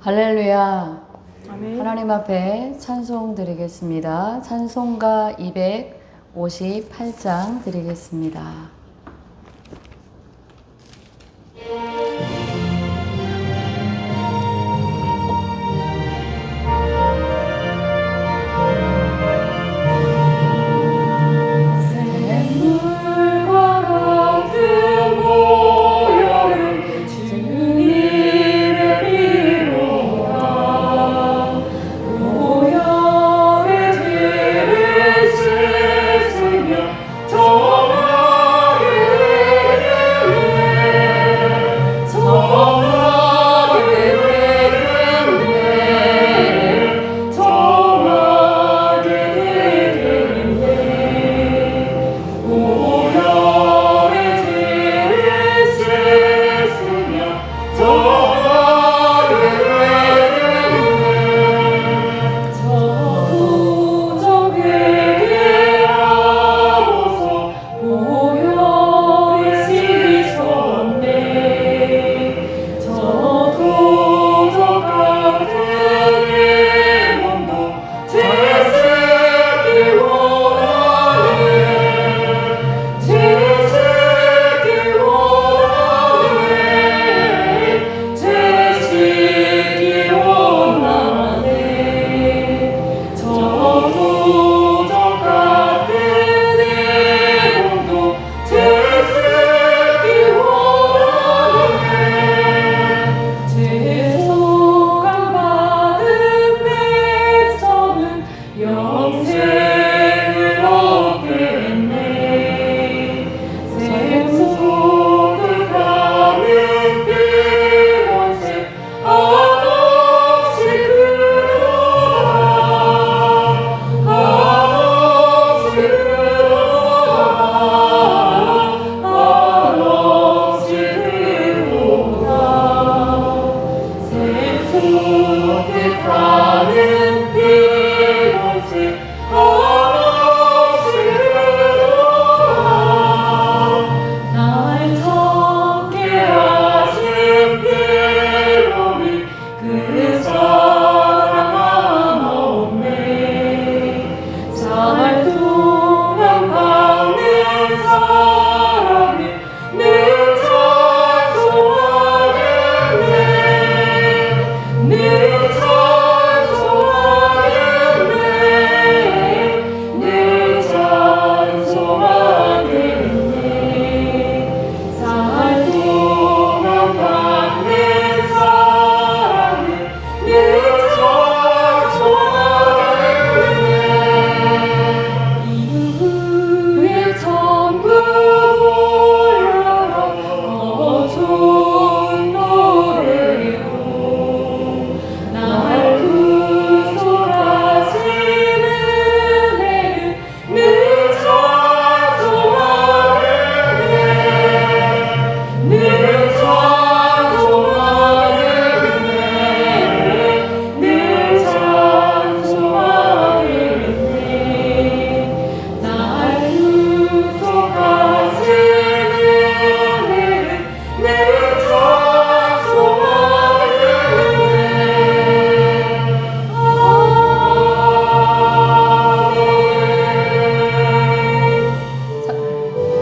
할렐루야. 아멘. 하나님 앞에 찬송 드리겠습니다. 찬송가 258장 드리겠습니다.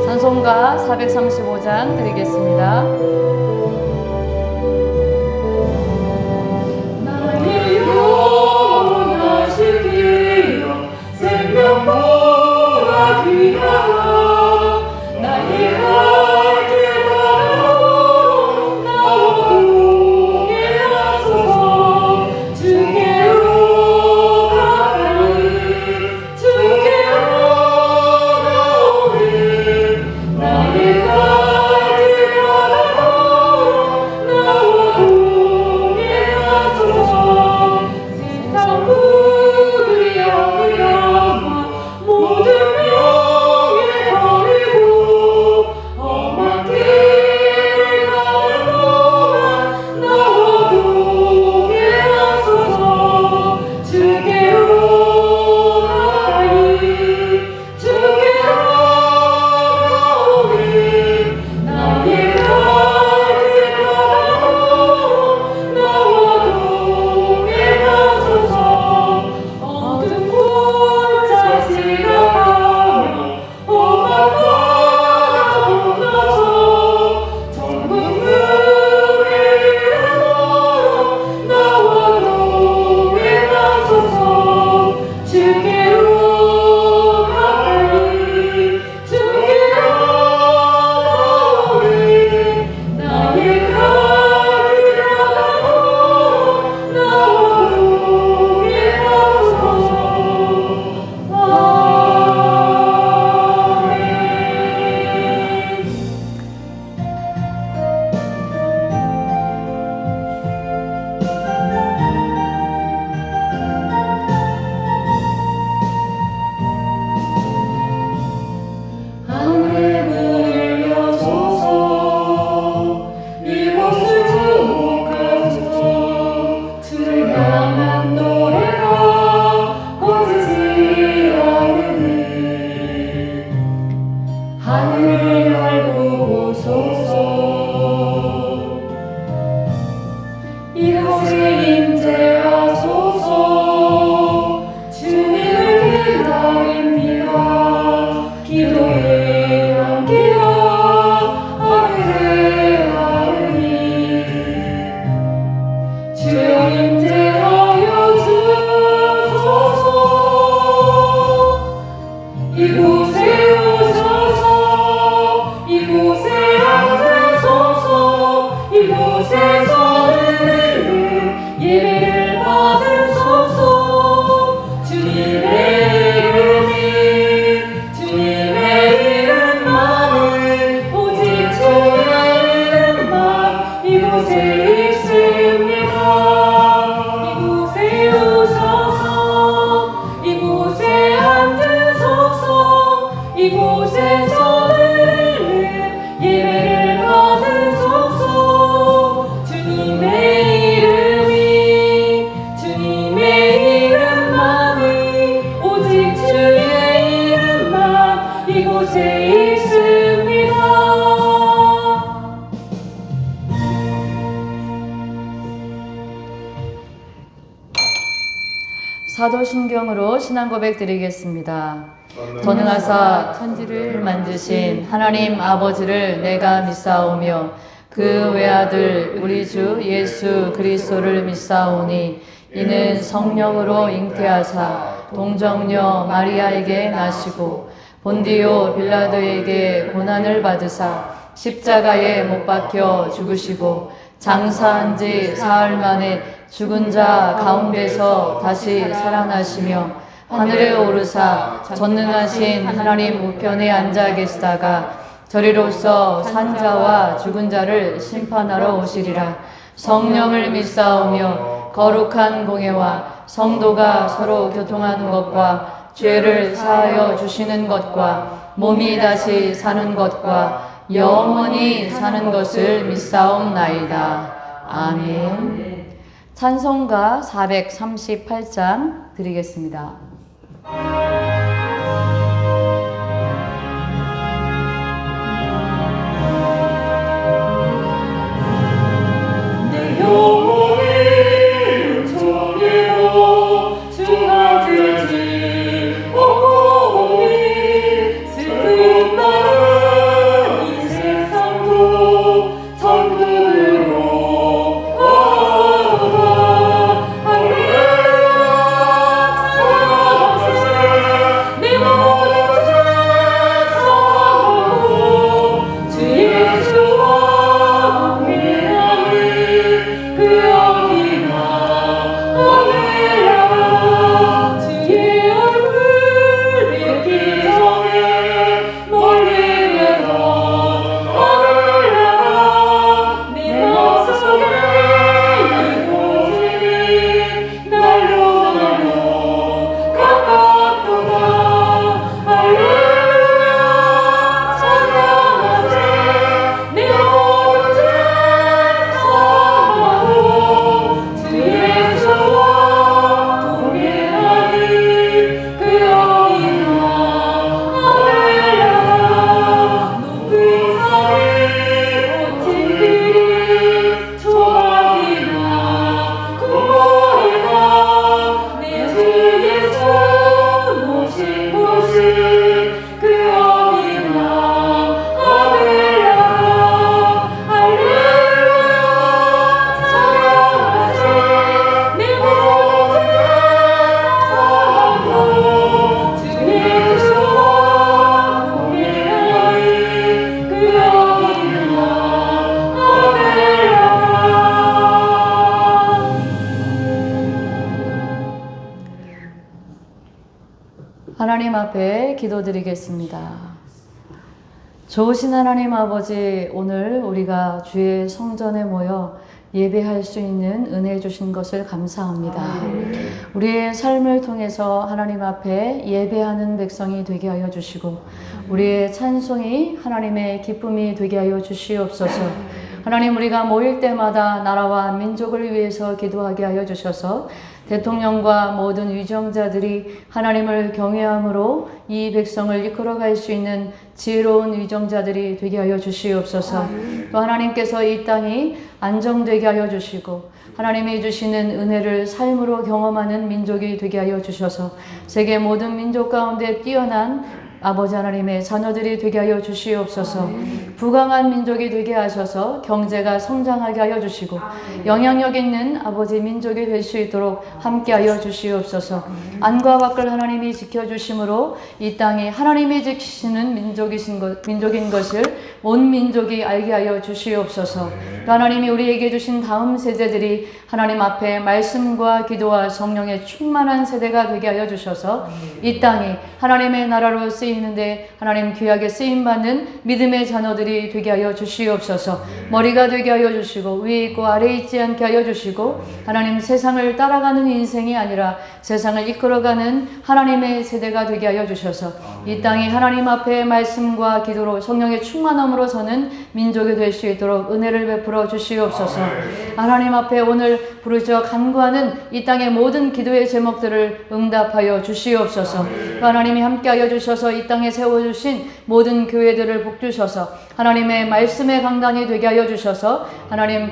찬송가 435장 드리겠습니다. 나의 영원하시기여 생명보다 귀하라 나의 하길 바라오 나와 동행하소서 주께로 가까이 주께로 나의 가길 바라오 이곳에서 드리는 예배를 받으소서. 주님의 이름만이 오직 주의 이름만 이곳에 있습니다. 사도신경으로 신앙 고백 드리겠습니다. 전능하사 천지를 만드신 하나님 아버지를 내가 믿사오며 그 외아들 우리 주 예수 그리스도를 믿사오니 이는 성령으로 잉태하사 동정녀 마리아에게 나시고 본디오 빌라도에게 고난을 받으사 십자가에 못 박혀 죽으시고 장사한 지 사흘 만에 죽은 자 가운데서 다시 살아나시며 하늘에 오르사 전능하신 하나님 우편에 앉아 계시다가 저리로서 산자와 죽은 자를 심판하러 오시리라. 성령을 믿사오며 거룩한 공예와 성도가 서로 교통하는 것과 죄를 사하여 주시는 것과 몸이 다시 사는 것과 영원히 사는 것을 믿사옵나이다. 아멘. 찬송가 438장 드리겠습니다. 내 영혼이 은총이로 주가들지 오니 슬픈 나는 이 세상도 천국으로 하나님 앞에 기도드리겠습니다. 좋으신 하나님 아버지, 오늘 우리가 주의 성전에 모여 예배할 수 있는 은혜 주신 것을 감사합니다. 우리의 삶을 통해서 하나님 앞에 예배하는 백성이 되게 하여 주시고 우리의 찬송이 하나님의 기쁨이 되게 하여 주시옵소서. 하나님, 우리가 모일 때마다 나라와 민족을 위해서 기도하게 하여 주셔서 대통령과 모든 위정자들이 하나님을 경외함으로 이 백성을 이끌어갈 수 있는 지혜로운 위정자들이 되게 하여 주시옵소서. 또 하나님께서 이 땅이 안정되게 하여 주시고 하나님이 주시는 은혜를 삶으로 경험하는 민족이 되게 하여 주셔서 세계 모든 민족 가운데 뛰어난 아버지 하나님의 자녀들이 되게 하여 주시옵소서. 부강한 민족이 되게 하셔서 경제가 성장하게 하여 주시고 영향력 있는 아버지 민족이 될 수 있도록 함께 하여 주시옵소서. 안과 밖을 하나님이 지켜주심으로 이 땅이 하나님이 지키시는 민족인 것을 온 민족이 알게 하여 주시옵소서. 하나님이 우리에게 주신 다음 세대들이 하나님 앞에 말씀과 기도와 성령의 충만한 세대가 되게 하여 주셔서 이 땅이 하나님의 나라로 쓰임 쓰이는데 하나님 귀하게 쓰임받는 믿음의 자녀들이 되게 하여 주시옵소서. 머리가 되게 하여 주시고 위에 있고 아래에 있지 않게 하여 주시고 하나님 세상을 따라가는 인생이 아니라 세상을 이끌어가는 하나님의 세대가 되게 하여 주셔서 이 땅에 하나님 앞에 말씀과 기도로 성령의 충만함으로 서는 민족이 될 수 있도록 은혜를 베풀어 주시옵소서. 하나님 앞에 오늘 부르짖어 간구하는 이 땅의 모든 기도의 제목들을 응답하여 주시옵소서. 하나님이 함께하여 주셔서 이 땅에 세워주신 모든 교회들을 복주셔서 하나님의 말씀의 강단이 되게 하여 주셔서 하나님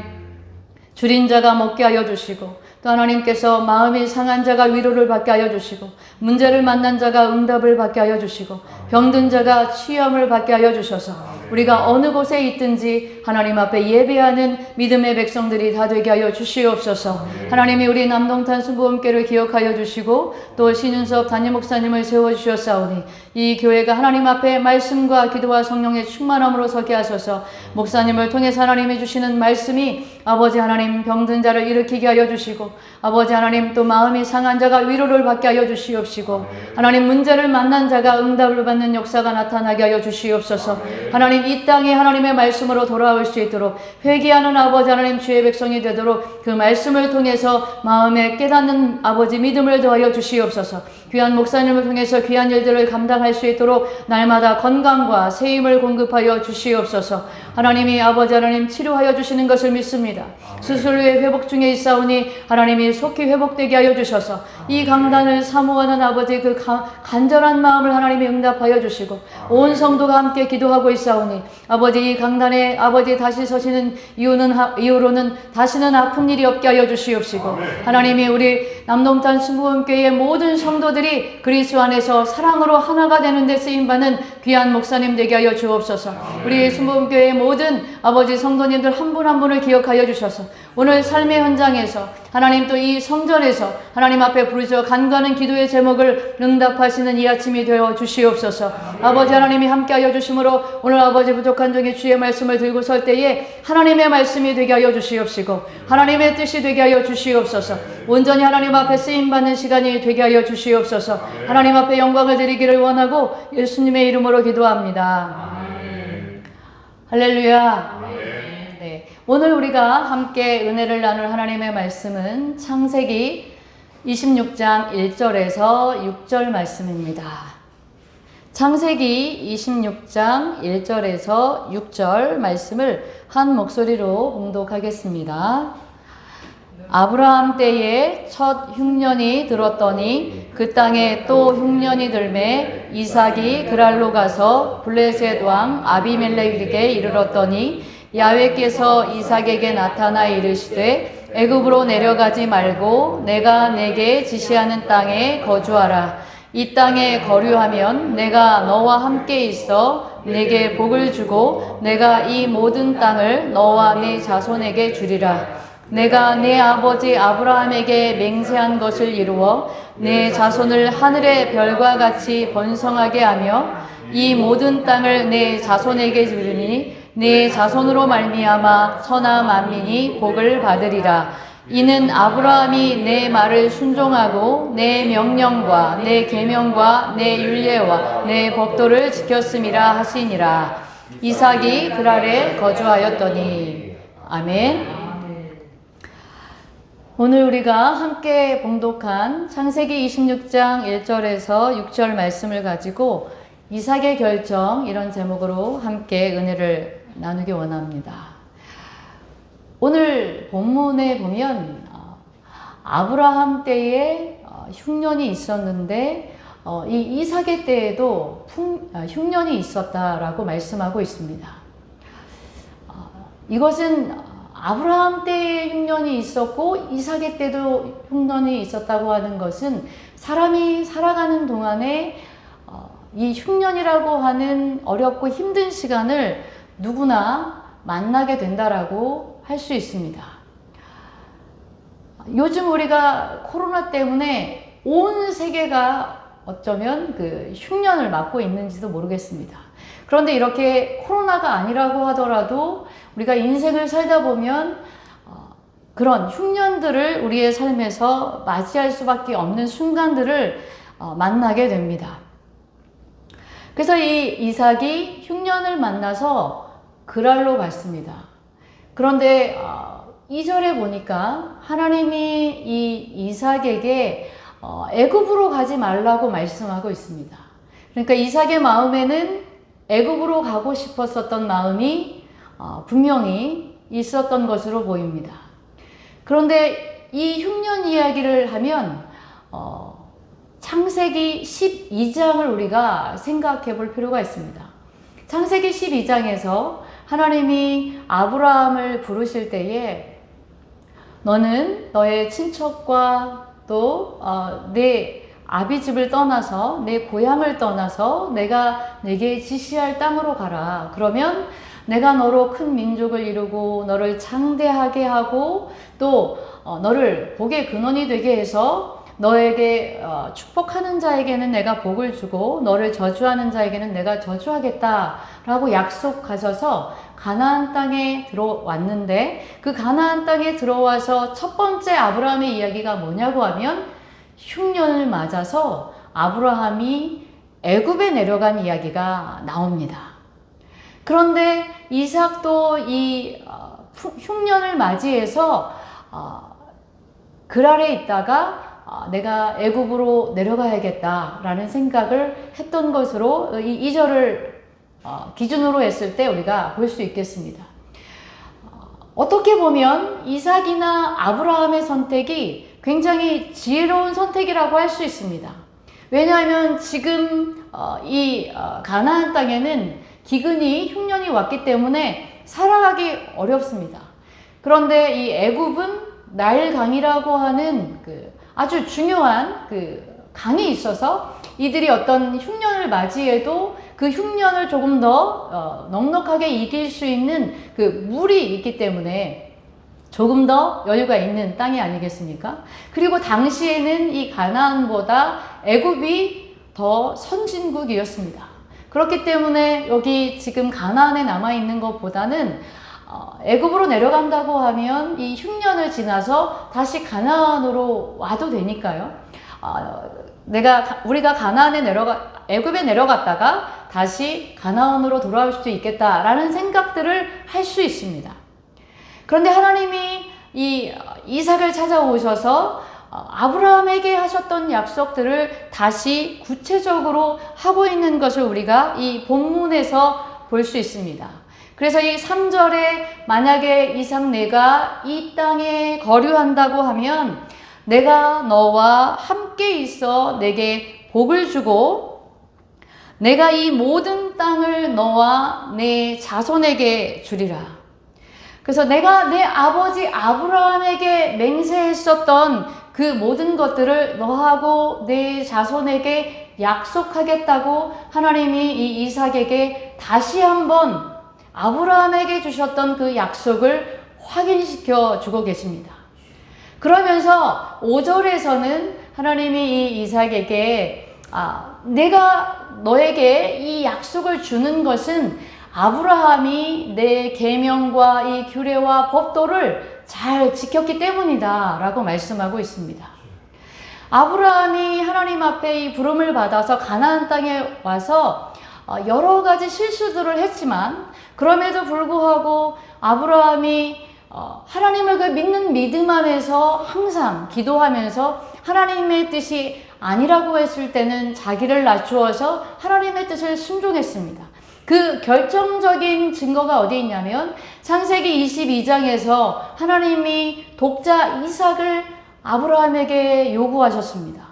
줄인 자가 먹게 하여 주시고 또 하나님께서 마음이 상한 자가 위로를 받게 하여 주시고 문제를 만난 자가 응답을 받게 하여 주시고 병든 자가 치유함을 받게 하여 주셔서 우리가 어느 곳에 있든지 하나님 앞에 예배하는 믿음의 백성들이 다 되게 하여 주시옵소서. 하나님이 우리 남동탄 순복음교회를 기억하여 주시고 또 신윤섭 담임 목사님을 세워주셨사오니 이 교회가 하나님 앞에 말씀과 기도와 성령의 충만함으로 서게 하소서. 목사님을 통해서 하나님이 주시는 말씀이 아버지 하나님 병든 자를 일으키게 하여 주시고 아버지 하나님 또 마음이 상한 자가 위로를 받게 하여 주시옵시고 하나님 문제를 만난 자가 응답을 받는 역사가 나타나게 하여 주시옵소서. 하나님 이 땅에 하나님의 말씀으로 돌아올 수 있도록 회개하는 아버지 하나님 주의 백성이 되도록 그 말씀을 통해서 마음에 깨닫는 아버지 믿음을 더하여 주시옵소서. 귀한 목사님을 통해서 귀한 일들을 감당할 수 있도록 날마다 건강과 새 힘을 공급하여 주시옵소서. 하나님이 아버지 하나님 치료하여 주시는 것을 믿습니다. 수술 후에 회복 중에 있사오니 하나님이 속히 회복되게 하여 주셔서 이 강단을 사모하는 아버지 그 간절한 마음을 하나님이 응답하여 주시고 온 성도가 함께 기도하고 있사오니 아버지 이 강단에 아버지 다시 서시는 이후로는 다시는 아픈 일이 없게 하여 주시옵시고 하나님이 우리 남동탄 순복음교회의 모든 성도들이 그리스도 안에서 사랑으로 하나가 되는 데 쓰임받는 귀한 목사님 되게 하여 주옵소서. 우리 순복음교회의 모든 아버지 성도님들 한 분 한 분을 기억하여 주셔서 오늘 삶의 현장에서 하나님 또 이 성전에서 하나님 앞에 부르짖어 간구하는 기도의 제목을 응답하시는 이 아침이 되어 주시옵소서. 아버지 하나님이 함께하여 주심으로 오늘 아버지 부족한 중에 주의 말씀을 들고 설 때에 하나님의 말씀이 되게 하여 주시옵시고 하나님의 뜻이 되게 하여 주시옵소서. 온전히 하나님 앞에 쓰임받는 시간이 되게 하여 주시옵소서. 하나님 앞에 영광을 드리기를 원하고 예수님의 이름으로 기도합니다. 할렐루야. 네. 오늘 우리가 함께 은혜를 나눌 하나님의 말씀은 창세기 26장 1절에서 6절 말씀입니다. 창세기 26장 1절에서 6절 말씀을 한 목소리로 봉독하겠습니다. 아브라함 때에 첫 흉년이 들었더니 그 땅에 또 흉년이 들매 이삭이 그랄로 가서 블레셋 왕 아비멜렉에게 이르렀더니 야훼께서 이삭에게 나타나 이르시되 애굽으로 내려가지 말고 내가 내게 지시하는 땅에 거주하라. 이 땅에 거류하면 내가 너와 함께 있어 내게 복을 주고 내가 이 모든 땅을 너와 네 자손에게 주리라. 내가 내 아버지 아브라함에게 맹세한 것을 이루어 내 자손을 하늘의 별과 같이 번성하게 하며 이 모든 땅을 내 자손에게 주리니 내 자손으로 말미암아 천하 만민이 복을 받으리라. 이는 아브라함이 내 말을 순종하고 내 명령과 내 계명과 내 율례와 내 법도를 지켰음이라 하시니라. 이삭이 그랄에 거주하였더니. 아멘. 오늘 우리가 함께 봉독한 창세기 26장 1절에서 6절 말씀을 가지고 이삭의 결정 이런 제목으로 함께 은혜를 나누기 원합니다. 오늘 본문에 보면 아브라함 때에 흉년이 있었는데 이 이삭의 때에도 흉년이 있었다라고 말씀하고 있습니다. 이것은 아브라함 때에 흉년이 있었고 이삭의 때도 흉년이 있었다고 하는 것은 사람이 살아가는 동안에 이 흉년이라고 하는 어렵고 힘든 시간을 누구나 만나게 된다라고 할 수 있습니다. 요즘 우리가 코로나 때문에 온 세계가 어쩌면 그 흉년을 맞고 있는지도 모르겠습니다. 그런데 이렇게 코로나가 아니라고 하더라도 우리가 인생을 살다 보면 그런 흉년들을 우리의 삶에서 맞이할 수밖에 없는 순간들을 만나게 됩니다. 그래서 이 이삭이 흉년을 만나서 그랄로 갔습니다. 그런데 2절에 보니까 하나님이 이 이삭에게 애굽으로 가지 말라고 말씀하고 있습니다. 그러니까 이삭의 마음에는 애굽으로 가고 싶었었던 마음이 분명히 있었던 것으로 보입니다. 그런데 이 흉년 이야기를 하면 창세기 12장을 우리가 생각해 볼 필요가 있습니다. 창세기 12장에서 하나님이 아브라함을 부르실 때에 너는 너의 친척과 또 내 아비집을 떠나서 내 고향을 떠나서 내가 내게 지시할 땅으로 가라. 그러면 내가 너로 큰 민족을 이루고 너를 장대하게 하고 또 너를 복의 근원이 되게 해서 너에게 축복하는 자에게는 내가 복을 주고 너를 저주하는 자에게는 내가 저주하겠다라고 약속하셔서 가나안 땅에 들어왔는데 그 가나안 땅에 들어와서 첫 번째 아브라함의 이야기가 뭐냐고 하면 흉년을 맞아서 아브라함이 애굽에 내려간 이야기가 나옵니다. 그런데 이삭도 이 흉년을 맞이해서 그랄에 있다가 내가 애굽으로 내려가야겠다라는 생각을 했던 것으로 이 2절을 기준으로 했을 때 우리가 볼 수 있겠습니다. 어떻게 보면 이삭이나 아브라함의 선택이 굉장히 지혜로운 선택이라고 할 수 있습니다. 왜냐하면 지금 이 가나안 땅에는 기근이 흉년이 왔기 때문에 살아가기 어렵습니다. 그런데 이 애굽은 나일강이라고 하는 아주 중요한 강이 있어서 이들이 어떤 흉년을 맞이해도 그 흉년을 조금 더 넉넉하게 이길 수 있는 물이 있기 때문에 조금 더 여유가 있는 땅이 아니겠습니까? 그리고 당시에는 이 가나안보다 애굽이 더 선진국이었습니다. 그렇기 때문에 여기 지금 가나안에 남아있는 것보다는 애굽으로 내려간다고 하면 이 흉년을 지나서 다시 가나안으로 와도 되니까요. 우리가 애굽에 내려갔다가 다시 가나안으로 돌아올 수도 있겠다라는 생각들을 할 수 있습니다. 그런데 하나님이 이 이삭을 찾아오셔서 아브라함에게 하셨던 약속들을 다시 구체적으로 하고 있는 것을 우리가 이 본문에서 볼 수 있습니다. 그래서 이 3절에 만약에 이삭 내가 이 땅에 거류한다고 하면 내가 너와 함께 있어 내게 복을 주고 내가 이 모든 땅을 너와 내 자손에게 주리라. 그래서 내가 내 아버지 아브라함에게 맹세했었던 그 모든 것들을 너하고 내 자손에게 약속하겠다고 하나님이 이 이삭에게 다시 한번 아브라함에게 주셨던 그 약속을 확인시켜 주고 계십니다. 그러면서 5절에서는 하나님이 이 이삭에게 내가 너에게 이 약속을 주는 것은 아브라함이 내 계명과 이 규례와 법도를 잘 지켰기 때문이다 라고 말씀하고 있습니다. 아브라함이 하나님 앞에 이 부름을 받아서 가나안 땅에 와서 여러 가지 실수들을 했지만 그럼에도 불구하고 아브라함이 하나님을 믿는 믿음 안에서 항상 기도하면서 하나님의 뜻이 아니라고 했을 때는 자기를 낮추어서 하나님의 뜻을 순종했습니다. 그 결정적인 증거가 어디 있냐면 창세기 22장에서 하나님이 독자 이삭을 아브라함에게 요구하셨습니다.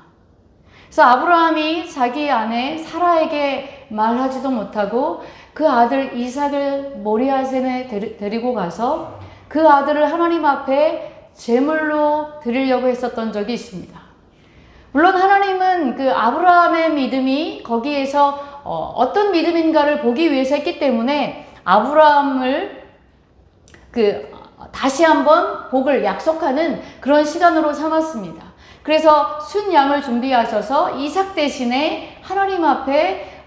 그래서 아브라함이 자기 아내 사라에게 말하지도 못하고 그 아들 이삭을 모리아산에 데리고 가서 그 아들을 하나님 앞에 제물로 드리려고 했었던 적이 있습니다. 물론 하나님은 그 아브라함의 믿음이 거기에서 어떤 믿음인가를 보기 위해서 했기 때문에 아브라함을 다시 한번 복을 약속하는 그런 시간으로 삼았습니다. 그래서 순양을 준비하셔서 이삭 대신에 하나님 앞에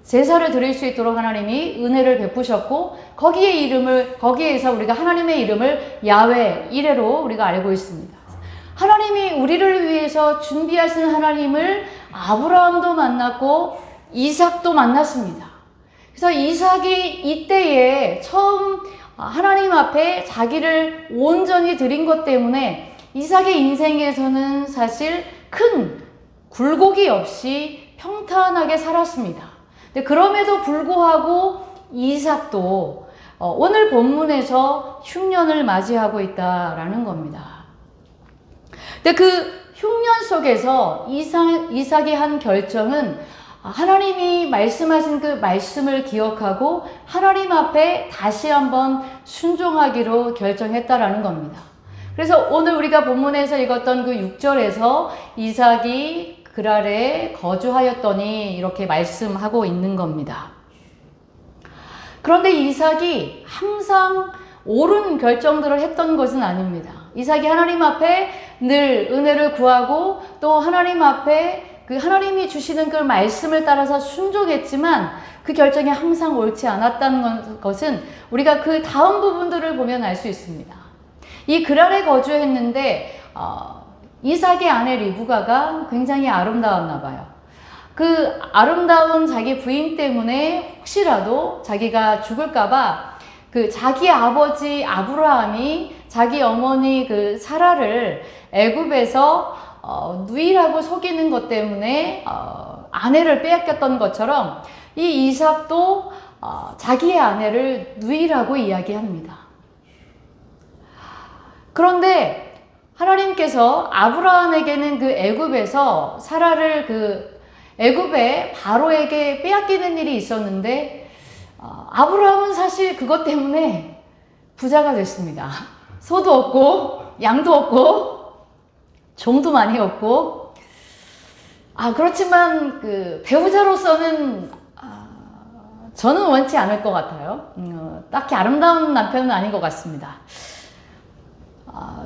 제사를 드릴 수 있도록 하나님이 은혜를 베푸셨고 거기에서 우리가 하나님의 이름을 야훼 이레로 우리가 알고 있습니다. 하나님이 우리를 위해서 준비하신 하나님을 아브라함도 만났고 이삭도 만났습니다. 그래서 이삭이 이때에 처음 하나님 앞에 자기를 온전히 드린 것 때문에 이삭의 인생에서는 사실 큰 굴곡이 없이 평탄하게 살았습니다. 근데 그럼에도 불구하고 이삭도 오늘 본문에서 흉년을 맞이하고 있다라는 겁니다. 근데 그 흉년 속에서 이삭이 한 결정은 하나님이 말씀하신 그 말씀을 기억하고 하나님 앞에 다시 한번 순종하기로 결정했다라는 겁니다. 그래서 오늘 우리가 본문에서 읽었던 그 6절에서 이삭이 그랄에 거주하였더니 이렇게 말씀하고 있는 겁니다. 그런데 이삭이 항상 옳은 결정들을 했던 것은 아닙니다. 이삭이 하나님 앞에 늘 은혜를 구하고 또 하나님 앞에 그 하나님이 주시는 그 말씀을 따라서 순종했지만 그 결정이 항상 옳지 않았다는 것은 우리가 그 다음 부분들을 보면 알 수 있습니다. 이 그랄에 거주했는데 이삭의 아내 리브가가 굉장히 아름다웠나 봐요. 그 아름다운 자기 부인 때문에 혹시라도 자기가 죽을까봐 그 자기 아버지 아브라함이 자기 어머니 그 사라를 애굽에서 누이라고 속이는 것 때문에 아내를 빼앗겼던 것처럼 이 이삭도 자기의 아내를 누이라고 이야기합니다. 그런데 하나님께서 아브라함에게는 그 애굽에서 사라를 그 애굽의 바로에게 빼앗기는 일이 있었는데 아브라함은 사실 그것 때문에 부자가 됐습니다. 소도 없고 양도 없고 종도 많이 없고 그렇지만 그 배우자로서는 저는 원치 않을 것 같아요. 딱히 아름다운 남편은 아닌 것 같습니다.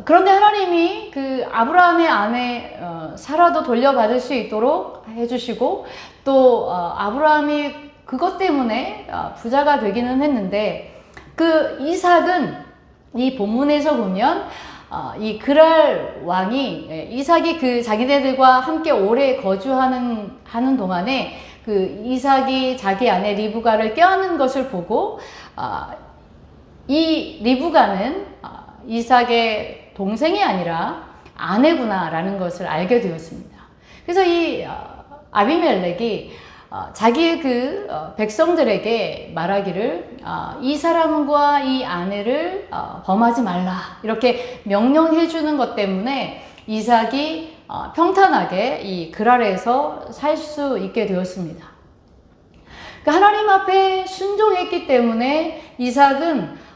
그런데 하나님이 그 아브라함의 아내 사라도 돌려받을 수 있도록 해주시고 또 아브라함이 그것 때문에 부자가 되기는 했는데 그 이삭은 이 본문에서 보면 이 그랄 왕이 이삭이 그 자기네들과 함께 오래 거주하는 동안에 그 이삭이 자기 아내 리브가를 껴안는 것을 보고 이 리브가는 이삭의 동생이 아니라 아내구나라는 것을 알게 되었습니다. 그래서 이 아비멜렉이 자기의 그 백성들에게 말하기를 이 사람과 이 아내를 범하지 말라 이렇게 명령해 주는 것 때문에 이삭이 평탄하게 이 그랄에서 살 수 있게 되었습니다. 그러니까 하나님 앞에 순종했기 때문에 이삭은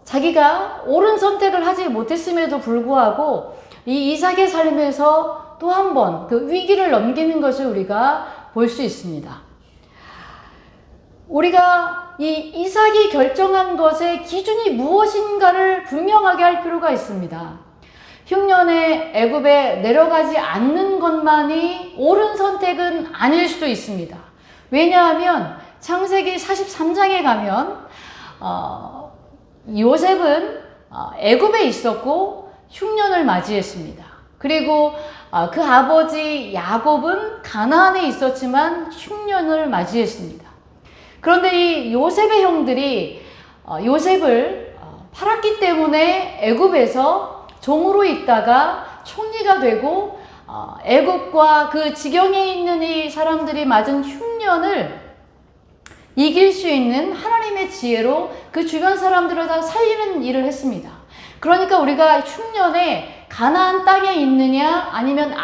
자기가 옳은 선택을 하지 못했음에도 불구하고 이 이삭의 삶에서 또 한 번 그 위기를 넘기는 것을 우리가 볼 수 있습니다. 우리가 이 이삭이 결정한 것의 기준이 무엇인가를 분명하게 할 필요가 있습니다. 흉년에 애굽에 내려가지 않는 것만이 옳은 선택은 아닐 수도 있습니다. 왜냐하면 창세기 43장에 가면 요셉은 애굽에 있었고 흉년을 맞이했습니다. 그리고 그 아버지 야곱은 가나안에 있었지만 흉년을 맞이했습니다. 그런데 이 요셉의 형들이 요셉을 팔았기 때문에 애굽에서 종으로 있다가 총리가 되고 애굽과 그 지경에 있는 이 사람들이 맞은 흉년을 이길 수 있는 하나님의 지혜로 그 주변 사람들을 다 살리는 일을 했습니다. 그러니까 우리가 흉년에 가나안 땅에 있느냐 아니면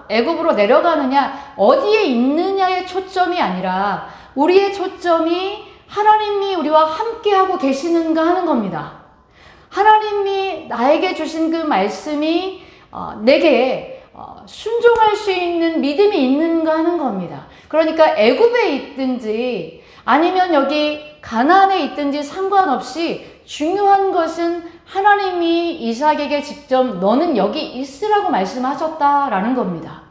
애굽으로 내려가느냐 어디에 있느냐의 초점이 아니라 우리의 초점이 하나님이 우리와 함께하고 계시는가 하는 겁니다. 하나님이 나에게 주신 그 말씀이 내게 순종할 수 있는 믿음이 있는가 하는 겁니다. 그러니까 애굽에 있든지 아니면 여기 가나안에 있든지 상관없이 중요한 것은 하나님이 이삭에게 직접 너는 여기 있으라고 말씀하셨다라는 겁니다.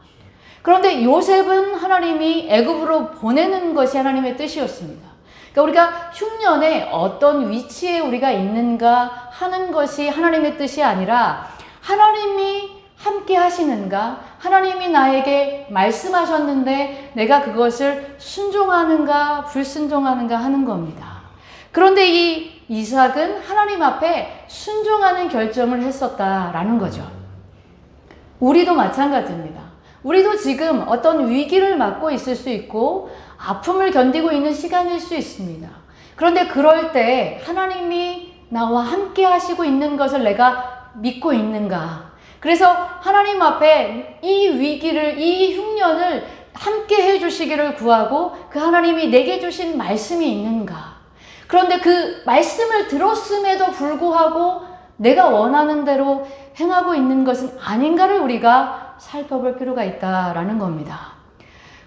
그런데 요셉은 하나님이 애굽으로 보내는 것이 하나님의 뜻이었습니다. 그러니까 우리가 흉년에 어떤 위치에 우리가 있는가 하는 것이 하나님의 뜻이 아니라 하나님이 함께 하시는가? 하나님이 나에게 말씀하셨는데 내가 그것을 순종하는가 불순종하는가 하는 겁니다. 그런데 이 이삭은 하나님 앞에 순종하는 결정을 했었다라는 거죠. 우리도 마찬가지입니다. 우리도 지금 어떤 위기를 맞고 있을 수 있고 아픔을 견디고 있는 시간일 수 있습니다. 그런데 그럴 때 하나님이 나와 함께 하시고 있는 것을 내가 믿고 있는가? 그래서 하나님 앞에 이 위기를, 이 흉년을 함께 해주시기를 구하고 그 하나님이 내게 주신 말씀이 있는가? 그런데 그 말씀을 들었음에도 불구하고 내가 원하는 대로 행하고 있는 것은 아닌가를 우리가 살펴볼 필요가 있다라는 겁니다.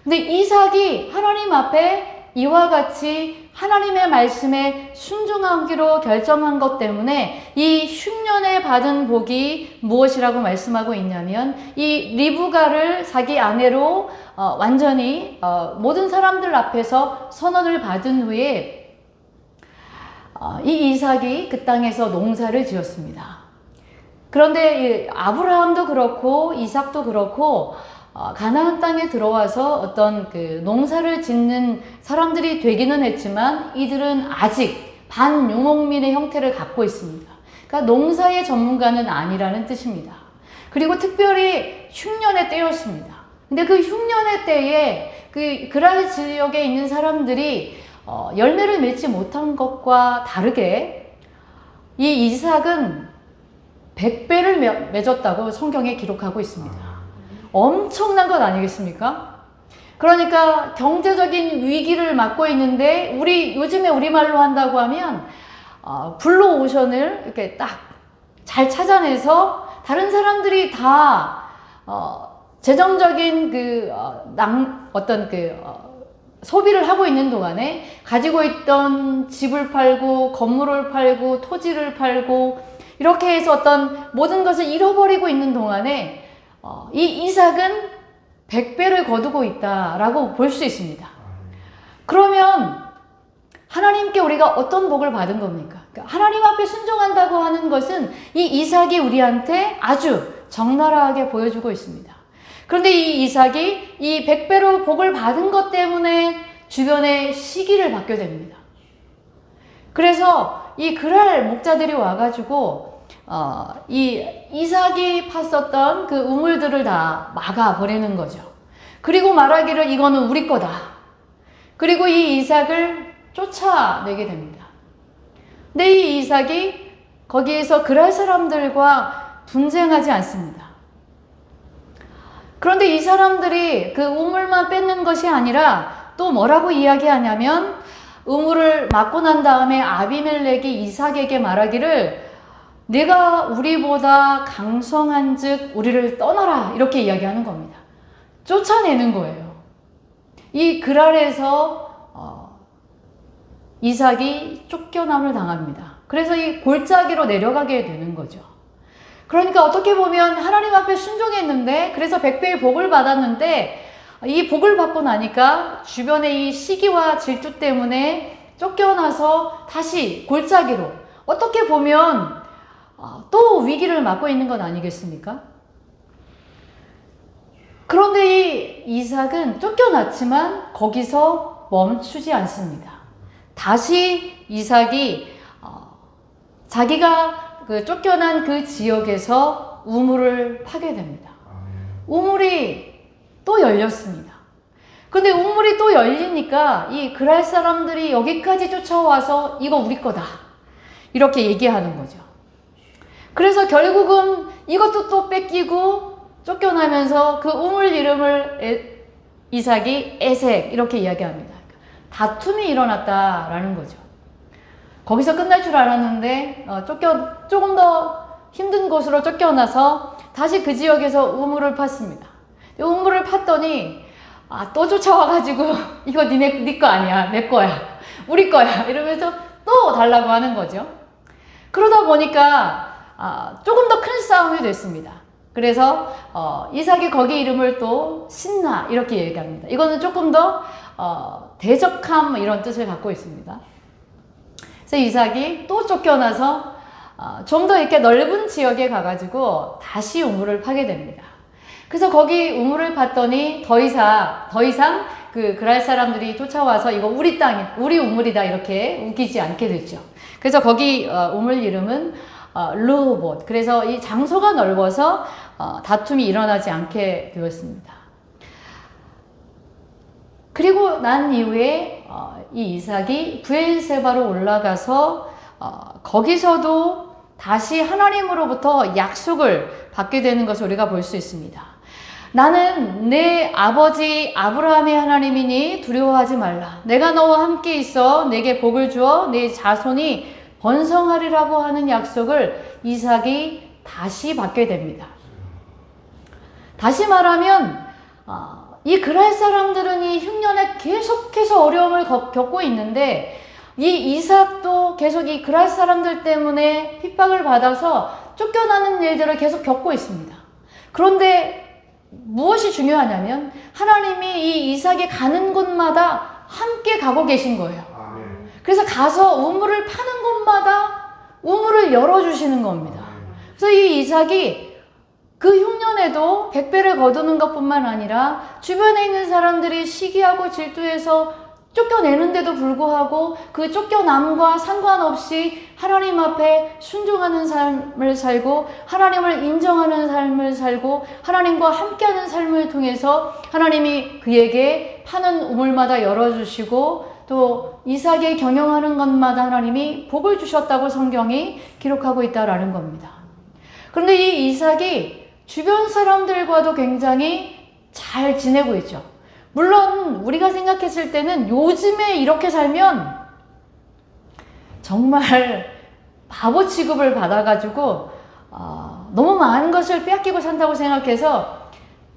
근데 이삭이 하나님 앞에 이와 같이 하나님의 말씀에 순종하기로 결정한 것 때문에 이 흉년에 받은 복이 무엇이라고 말씀하고 있냐면 이 리브가를 자기 아내로 완전히 모든 사람들 앞에서 선언을 받은 후에 이 이삭이 그 땅에서 농사를 지었습니다. 그런데 아브라함도 그렇고 이삭도 그렇고 가나안 땅에 들어와서 어떤 그 농사를 짓는 사람들이 되기는 했지만 이들은 아직 반유목민의 형태를 갖고 있습니다. 그러니까 농사의 전문가는 아니라는 뜻입니다. 그리고 특별히 흉년의 때였습니다. 근데 그 흉년의 때에 그 그랄 지역에 있는 사람들이 열매를 맺지 못한 것과 다르게 이 이삭은 100배를 맺었다고 성경에 기록하고 있습니다. 엄청난 것 아니겠습니까? 그러니까 경제적인 위기를 맞고 있는데 요즘에 우리말로 한다고 하면 블루오션을 이렇게 딱 잘 찾아내서 다른 사람들이 다 재정적인 소비를 하고 있는 동안에 가지고 있던 집을 팔고 건물을 팔고 토지를 팔고 이렇게 해서 어떤 모든 것을 잃어버리고 있는 동안에 이 이삭은 100배를 거두고 있다라고 볼 수 있습니다. 그러면 하나님께 우리가 어떤 복을 받은 겁니까? 그러니까 하나님 앞에 순종한다고 하는 것은 이 이삭이 우리한테 아주 적나라하게 보여주고 있습니다. 그런데 이 이삭이 이 100배로 복을 받은 것 때문에 주변에 시기를 받게 됩니다. 그래서 이 그랄 목자들이 와가지고 이 이삭이 팠었던 그 우물들을 다 막아버리는 거죠. 그리고 말하기를 이거는 우리 거다. 그리고 이 이삭을 쫓아내게 됩니다. 근데 이 이삭이 거기에서 그랄 사람들과 분쟁하지 않습니다. 그런데 이 사람들이 그 우물만 뺏는 것이 아니라 또 뭐라고 이야기하냐면 우물을 막고 난 다음에 아비멜렉이 이삭에게 말하기를 네가 우리보다 강성한 즉 우리를 떠나라 이렇게 이야기하는 겁니다. 쫓아내는 거예요. 이 그랄에서 이삭이 쫓겨남을 당합니다. 그래서 이 골짜기로 내려가게 되는 거죠. 그러니까 어떻게 보면 하나님 앞에 순종했는데 그래서 100배의 복을 받았는데 이 복을 받고 나니까 주변의 이 시기와 질투 때문에 쫓겨나서 다시 골짜기로 어떻게 보면 또 위기를 맞고 있는 건 아니겠습니까? 그런데 이 이삭은 쫓겨났지만 거기서 멈추지 않습니다. 다시 이삭이 자기가 쫓겨난 그 지역에서 우물을 파게 됩니다. 우물이 또 열렸습니다. 근데 우물이 또 열리니까 이 그랄 사람들이 여기까지 쫓아와서 이거 우리 거다. 이렇게 얘기하는 거죠. 그래서 결국은 이것도 또 뺏기고 쫓겨나면서 그 우물 이름을 이삭이 에색 이렇게 이야기합니다. 다툼이 일어났다라는 거죠. 거기서 끝날 줄 알았는데 조금 더 힘든 곳으로 쫓겨나서 다시 그 지역에서 우물을 팠습니다. 우물을 팠더니 또 쫓아와가지고 이거 네 거 아니야, 내 거야, 우리 거야 이러면서 또 달라고 하는 거죠. 그러다 보니까 조금 더 큰 싸움이 됐습니다. 그래서 이삭이 거기 이름을 또 신나 이렇게 얘기합니다. 이거는 조금 더 대적함 이런 뜻을 갖고 있습니다. 그래서 이삭이 또 쫓겨나서 좀 더 이렇게 넓은 지역에 가가지고 다시 우물을 파게 됩니다. 그래서 거기 우물을 팠더니 더 이상 그 그랄 사람들이 쫓아와서 이거 우리 땅, 우리 우물이다 이렇게 우기지 않게 됐죠. 그래서 거기 우물 이름은 르호봇. 그래서 이 장소가 넓어서 다툼이 일어나지 않게 되었습니다. 그리고 난 이후에 이 이삭이 브엘세바로 올라가서 거기서도 다시 하나님으로부터 약속을 받게 되는 것을 우리가 볼 수 있습니다. 나는 내 아버지 아브라함의 하나님이니 두려워하지 말라. 내가 너와 함께 있어 내게 복을 주어 내 자손이 번성하리라고 하는 약속을 이삭이 다시 받게 됩니다. 다시 말하면 이 그랄 사람들은 이 흉년에 계속해서 어려움을 겪고 있는데 이 이삭도 계속 이 그랄 사람들 때문에 핍박을 받아서 쫓겨나는 일들을 계속 겪고 있습니다. 그런데 무엇이 중요하냐면 하나님이 이 이삭이 가는 곳마다 함께 가고 계신 거예요. 그래서 가서 우물을 파는 곳마다 우물을 열어주시는 겁니다. 그래서 이 이삭이 그 흉년에도 백배를 거두는 것뿐만 아니라 주변에 있는 사람들이 시기하고 질투해서 쫓겨내는데도 불구하고 그 쫓겨남과 상관없이 하나님 앞에 순종하는 삶을 살고 하나님을 인정하는 삶을 살고 하나님과 함께하는 삶을 통해서 하나님이 그에게 파는 우물마다 열어주시고 또 이삭이 경영하는 것마다 하나님이 복을 주셨다고 성경이 기록하고 있다라는 겁니다. 그런데 이 이삭이 주변 사람들과도 굉장히 잘 지내고 있죠. 물론 우리가 생각했을 때는 요즘에 이렇게 살면 정말 바보 취급을 받아가지고 너무 많은 것을 빼앗기고 산다고 생각해서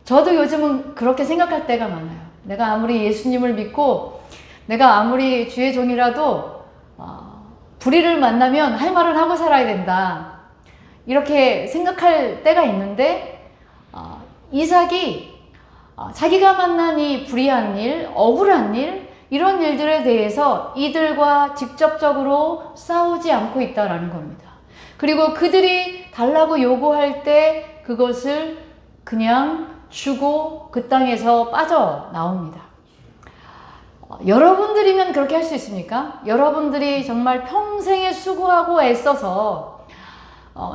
저도 요즘은 그렇게 생각할 때가 많아요. 내가 아무리 예수님을 믿고 내가 아무리 주의 종이라도 불의를 만나면 할 말은 하고 살아야 된다. 이렇게 생각할 때가 있는데 이삭이 자기가 만난 이 불의한 일, 억울한 일, 이런 일들에 대해서 이들과 직접적으로 싸우지 않고 있다라는 겁니다. 그리고 그들이 달라고 요구할 때 그것을 그냥 주고 그 땅에서 빠져나옵니다. 여러분들이면 그렇게 할 수 있습니까? 여러분들이 정말 평생에 수고하고 애써서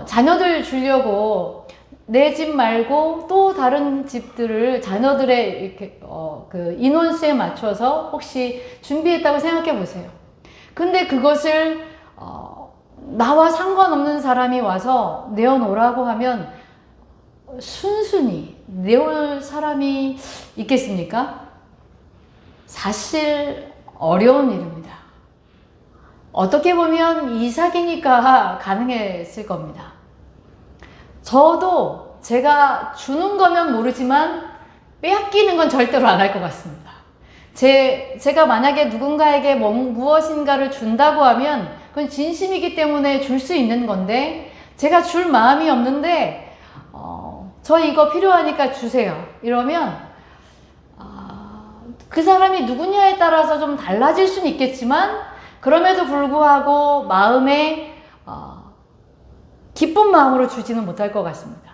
자녀들 주려고 내 집 말고 또 다른 집들을 자녀들의 이렇게 그 인원수에 맞춰서 혹시 준비했다고 생각해 보세요. 근데 그것을 나와 상관없는 사람이 와서 내어놓으라고 하면 순순히 내올 사람이 있겠습니까? 사실 어려운 일입니다. 어떻게 보면 이삭이니까 가능했을 겁니다. 저도 제가 주는 거면 모르지만 빼앗기는 건 절대로 안 할 것 같습니다. 제가 만약에 누군가에게 무엇인가를 준다고 하면 그건 진심이기 때문에 줄 수 있는 건데 제가 줄 마음이 없는데 저 이거 필요하니까 주세요. 이러면 그 사람이 누구냐에 따라서 좀 달라질 수는 있겠지만 그럼에도 불구하고 마음에 기쁜 마음으로 주지는 못할 것 같습니다.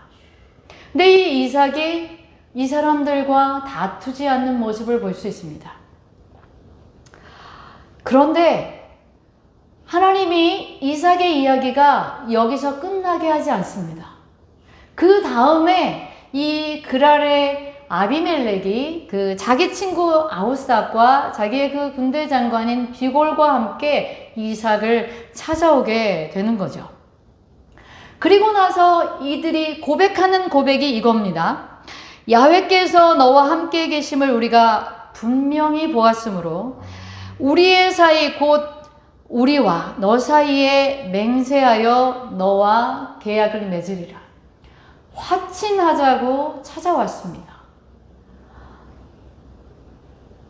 근데 이 이삭이 이 사람들과 다투지 않는 모습을 볼 수 있습니다. 그런데 하나님이 이삭의 이야기가 여기서 끝나게 하지 않습니다. 그 다음에 이 그랄의 아비멜렉이 그 자기 친구 아우삭과 자기의 그 군대 장관인 비골과 함께 이삭을 찾아오게 되는 거죠. 그리고 나서 이들이 고백하는 고백이 이겁니다. 야훼께서 너와 함께 계심을 우리가 분명히 보았으므로 우리의 사이 곧 우리와 너 사이에 맹세하여 너와 계약을 맺으리라. 화친하자고 찾아왔습니다.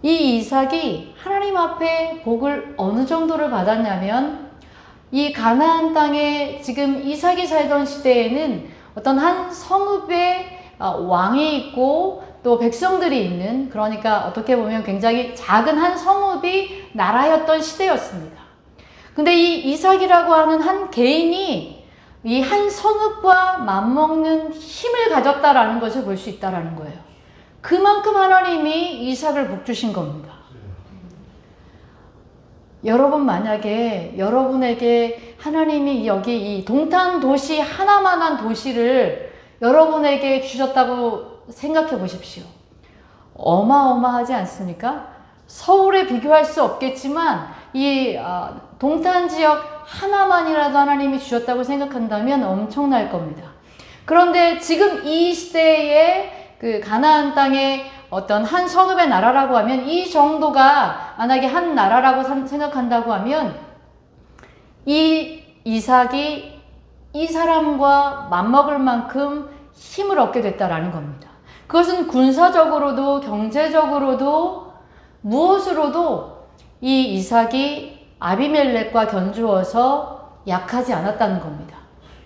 이 이삭이 하나님 앞에 복을 어느 정도를 받았냐면 이 가나안 땅에 지금 이삭이 살던 시대에는 어떤 한 성읍에 왕이 있고 또 백성들이 있는, 그러니까 어떻게 보면 굉장히 작은 한 성읍이 나라였던 시대였습니다. 근데 이 이삭이라고 하는 한 개인이 이 한 성읍과 맞먹는 힘을 가졌다라는 것을 볼 수 있다라는 거예요. 그만큼 하나님이 이삭을 복주신 겁니다. 여러분 만약에 여러분에게 하나님이 여기 이 동탄 도시 하나만한 도시를 여러분에게 주셨다고 생각해 보십시오. 어마어마하지 않습니까? 서울에 비교할 수 없겠지만 이 동탄 지역 하나만이라도 하나님이 주셨다고 생각한다면 엄청날 겁니다. 그런데 지금 이 시대에 그 가나안 땅의 어떤 한 성읍의 나라라고 하면 이 정도가 만약에 한 나라라고 생각한다고 하면 이 이삭이 이 사람과 맞먹을 만큼 힘을 얻게 됐다라는 겁니다. 그것은 군사적으로도 경제적으로도 무엇으로도 이 이삭이 아비멜렉과 견주어서 약하지 않았다는 겁니다.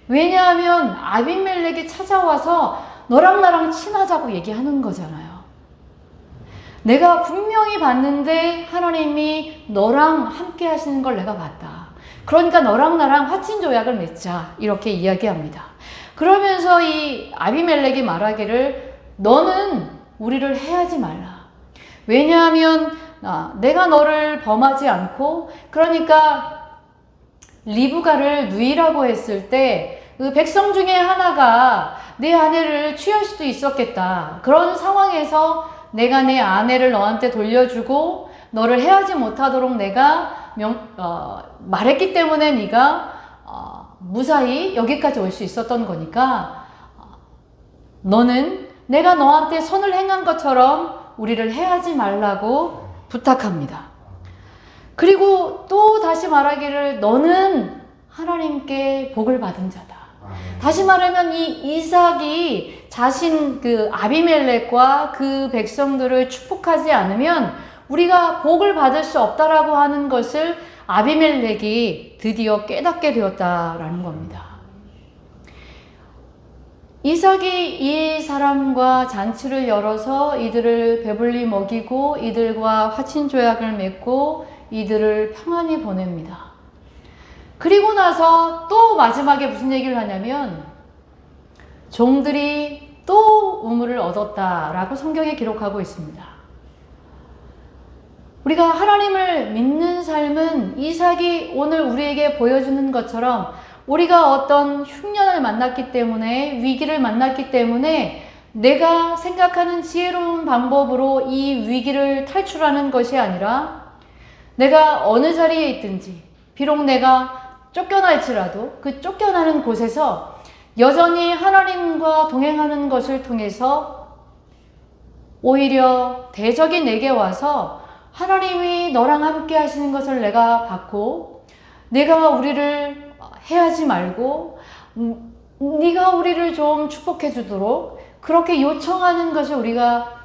왜냐하면 아비멜렉이 찾아와서 너랑 나랑 친하자고 얘기하는 거잖아요. 내가 분명히 봤는데 하나님이 너랑 함께 하시는 걸 내가 봤다. 그러니까 너랑 나랑 화친조약을 맺자. 이렇게 이야기합니다. 그러면서 이 아비멜렉이 말하기를 너는 우리를 해하지 말라. 왜냐하면 내가 너를 범하지 않고 그러니까 리브가를 누이라고 했을 때 그 백성 중에 하나가 내 아내를 취할 수도 있었겠다. 그런 상황에서 내가 내 아내를 너한테 돌려주고 너를 해하지 못하도록 내가 말했기 때문에 네가 무사히 여기까지 올 수 있었던 거니까 너는 내가 너한테 선을 행한 것처럼 우리를 해하지 말라고 부탁합니다. 그리고 또 다시 말하기를 너는 하나님께 복을 받은 자다. 다시 말하면 이 이삭이 자신 그 아비멜렉과 그 백성들을 축복하지 않으면 우리가 복을 받을 수 없다라고 하는 것을 아비멜렉이 드디어 깨닫게 되었다라는 겁니다. 이삭이 이 사람과 잔치를 열어서 이들을 배불리 먹이고 이들과 화친조약을 맺고 이들을 평안히 보냅니다. 그리고 나서 또 마지막에 무슨 얘기를 하냐면 종들이 또 우물을 얻었다라고 성경에 기록하고 있습니다. 우리가 하나님을 믿는 삶은 이삭이 오늘 우리에게 보여주는 것처럼 우리가 어떤 흉년을 만났기 때문에 위기를 만났기 때문에 내가 생각하는 지혜로운 방법으로 이 위기를 탈출하는 것이 아니라 내가 어느 자리에 있든지 비록 내가 쫓겨날지라도 그 쫓겨나는 곳에서 여전히 하나님과 동행하는 것을 통해서 오히려 대적이 내게 와서 하나님이 너랑 함께 하시는 것을 내가 봤고 내가 우리를 해하지 말고 네가 우리를 좀 축복해 주도록 그렇게 요청하는 것을 우리가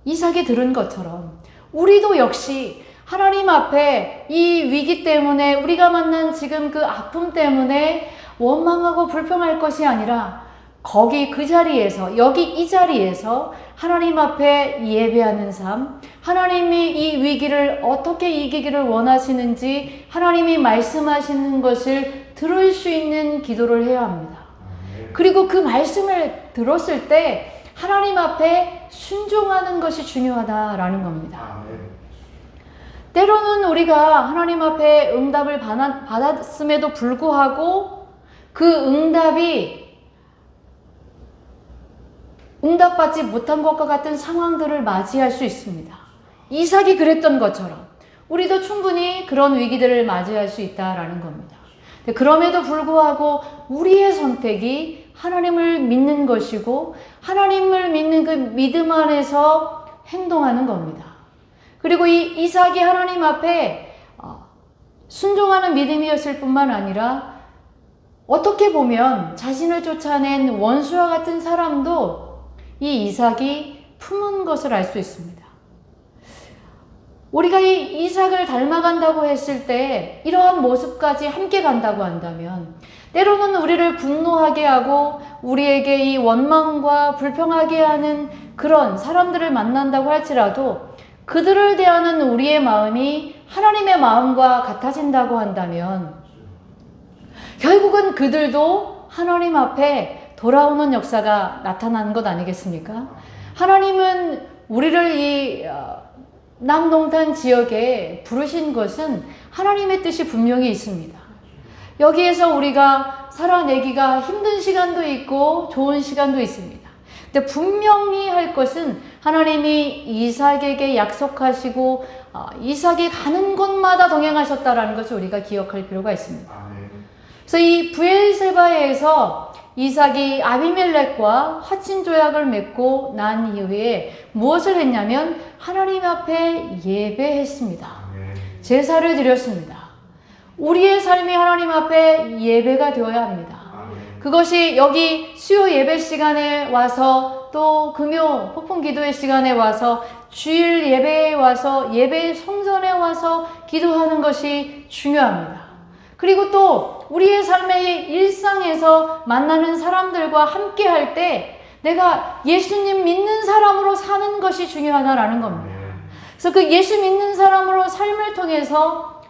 이삭이 들은 것처럼 우리도 역시 하나님 앞에 이 위기 때문에 우리가 만난 지금 그 아픔 때문에 원망하고 불평할 것이 아니라 거기 그 자리에서 여기 이 자리에서 하나님 앞에 예배하는 삶, 하나님이 이 위기를 어떻게 이기기를 원하시는지 하나님이 말씀하시는 것을 들을 수 있는 기도를 해야 합니다. 그리고 그 말씀을 들었을 때 하나님 앞에 순종하는 것이 중요하다라는 겁니다. 때로는 우리가 하나님 앞에 응답을 받았음에도 불구하고 그 응답받지 못한 것과 같은 상황들을 맞이할 수 있습니다. 이삭이 그랬던 것처럼 우리도 충분히 그런 위기들을 맞이할 수 있다라는 겁니다. 그럼에도 불구하고 우리의 선택이 하나님을 믿는 것이고 하나님을 믿는 그 믿음 안에서 행동하는 겁니다. 그리고 이 이삭이 하나님 앞에 순종하는 믿음이었을 뿐만 아니라 어떻게 보면 자신을 쫓아낸 원수와 같은 사람도 이 이삭이 품은 것을 알 수 있습니다. 우리가 이 이삭을 닮아간다고 했을 때 이러한 모습까지 함께 간다고 한다면 때로는 우리를 분노하게 하고 우리에게 이 원망과 불평하게 하는 그런 사람들을 만난다고 할지라도 그들을 대하는 우리의 마음이 하나님의 마음과 같아진다고 한다면 결국은 그들도 하나님 앞에 돌아오는 역사가 나타나는 것 아니겠습니까? 하나님은 우리를 이 남동탄 지역에 부르신 것은 하나님의 뜻이 분명히 있습니다. 여기에서 우리가 살아내기가 힘든 시간도 있고 좋은 시간도 있습니다. 근데 분명히 할 것은 하나님이 이삭에게 약속하시고 이삭이 가는 곳마다 동행하셨다라는 것을 우리가 기억할 필요가 있습니다. 그래서 이 브엘세바에서 이삭이 아비멜렉과 화친 조약을 맺고 난 이후에 무엇을 했냐면 하나님 앞에 예배했습니다. 제사를 드렸습니다. 우리의 삶이 하나님 앞에 예배가 되어야 합니다. 그것이 여기 수요 예배 시간에 와서 또 금요 폭풍 기도의 시간에 와서 주일 예배에 와서 예배 성전에 와서 기도하는 것이 중요합니다. 그리고 또 우리의 삶의 일상에서 만나는 사람들과 함께 할 때 내가 예수님 믿는 사람으로 사는 것이 중요하다라는 겁니다. 그래서 그 예수 믿는 사람으로 삶을 통해서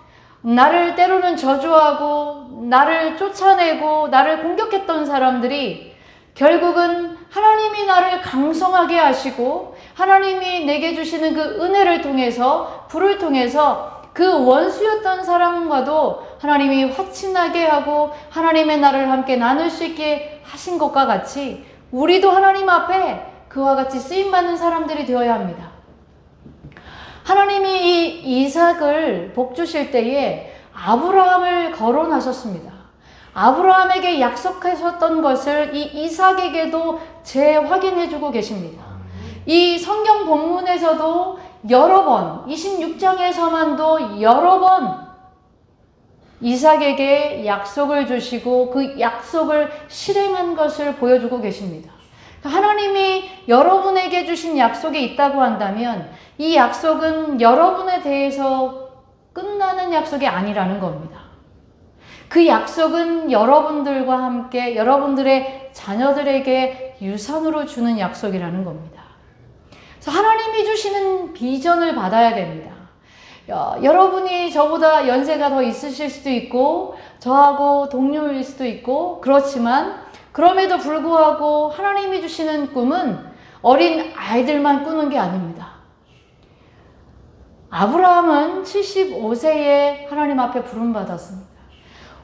나를 때로는 저주하고 나를 쫓아내고 나를 공격했던 사람들이 결국은 하나님이 나를 강성하게 하시고 하나님이 내게 주시는 그 은혜를 통해서 불을 통해서 그 원수였던 사람과도 하나님이 화친하게 하고 하나님의 날을 함께 나눌 수 있게 하신 것과 같이 우리도 하나님 앞에 그와 같이 쓰임받는 사람들이 되어야 합니다. 하나님이 이 이삭을 복 주실 때에 아브라함을 거론하셨습니다. 아브라함에게 약속하셨던 것을 이 이삭에게도 재확인해 주고 계십니다. 이 성경 본문에서도 여러 번, 26장에서만도 여러 번 이삭에게 약속을 주시고 그 약속을 실행한 것을 보여주고 계십니다. 하나님이 여러분에게 주신 약속이 있다고 한다면 이 약속은 여러분에 대해서 끝나는 약속이 아니라는 겁니다. 그 약속은 여러분들과 함께 여러분들의 자녀들에게 유산으로 주는 약속이라는 겁니다. 그래서 하나님이 주시는 비전을 받아야 됩니다. 여러분이 저보다 연세가 더 있으실 수도 있고 저하고 동료일 수도 있고 그렇지만 그럼에도 불구하고 하나님이 주시는 꿈은 어린 아이들만 꾸는 게 아닙니다. 아브라함은 75세에 하나님 앞에 부름받았습니다.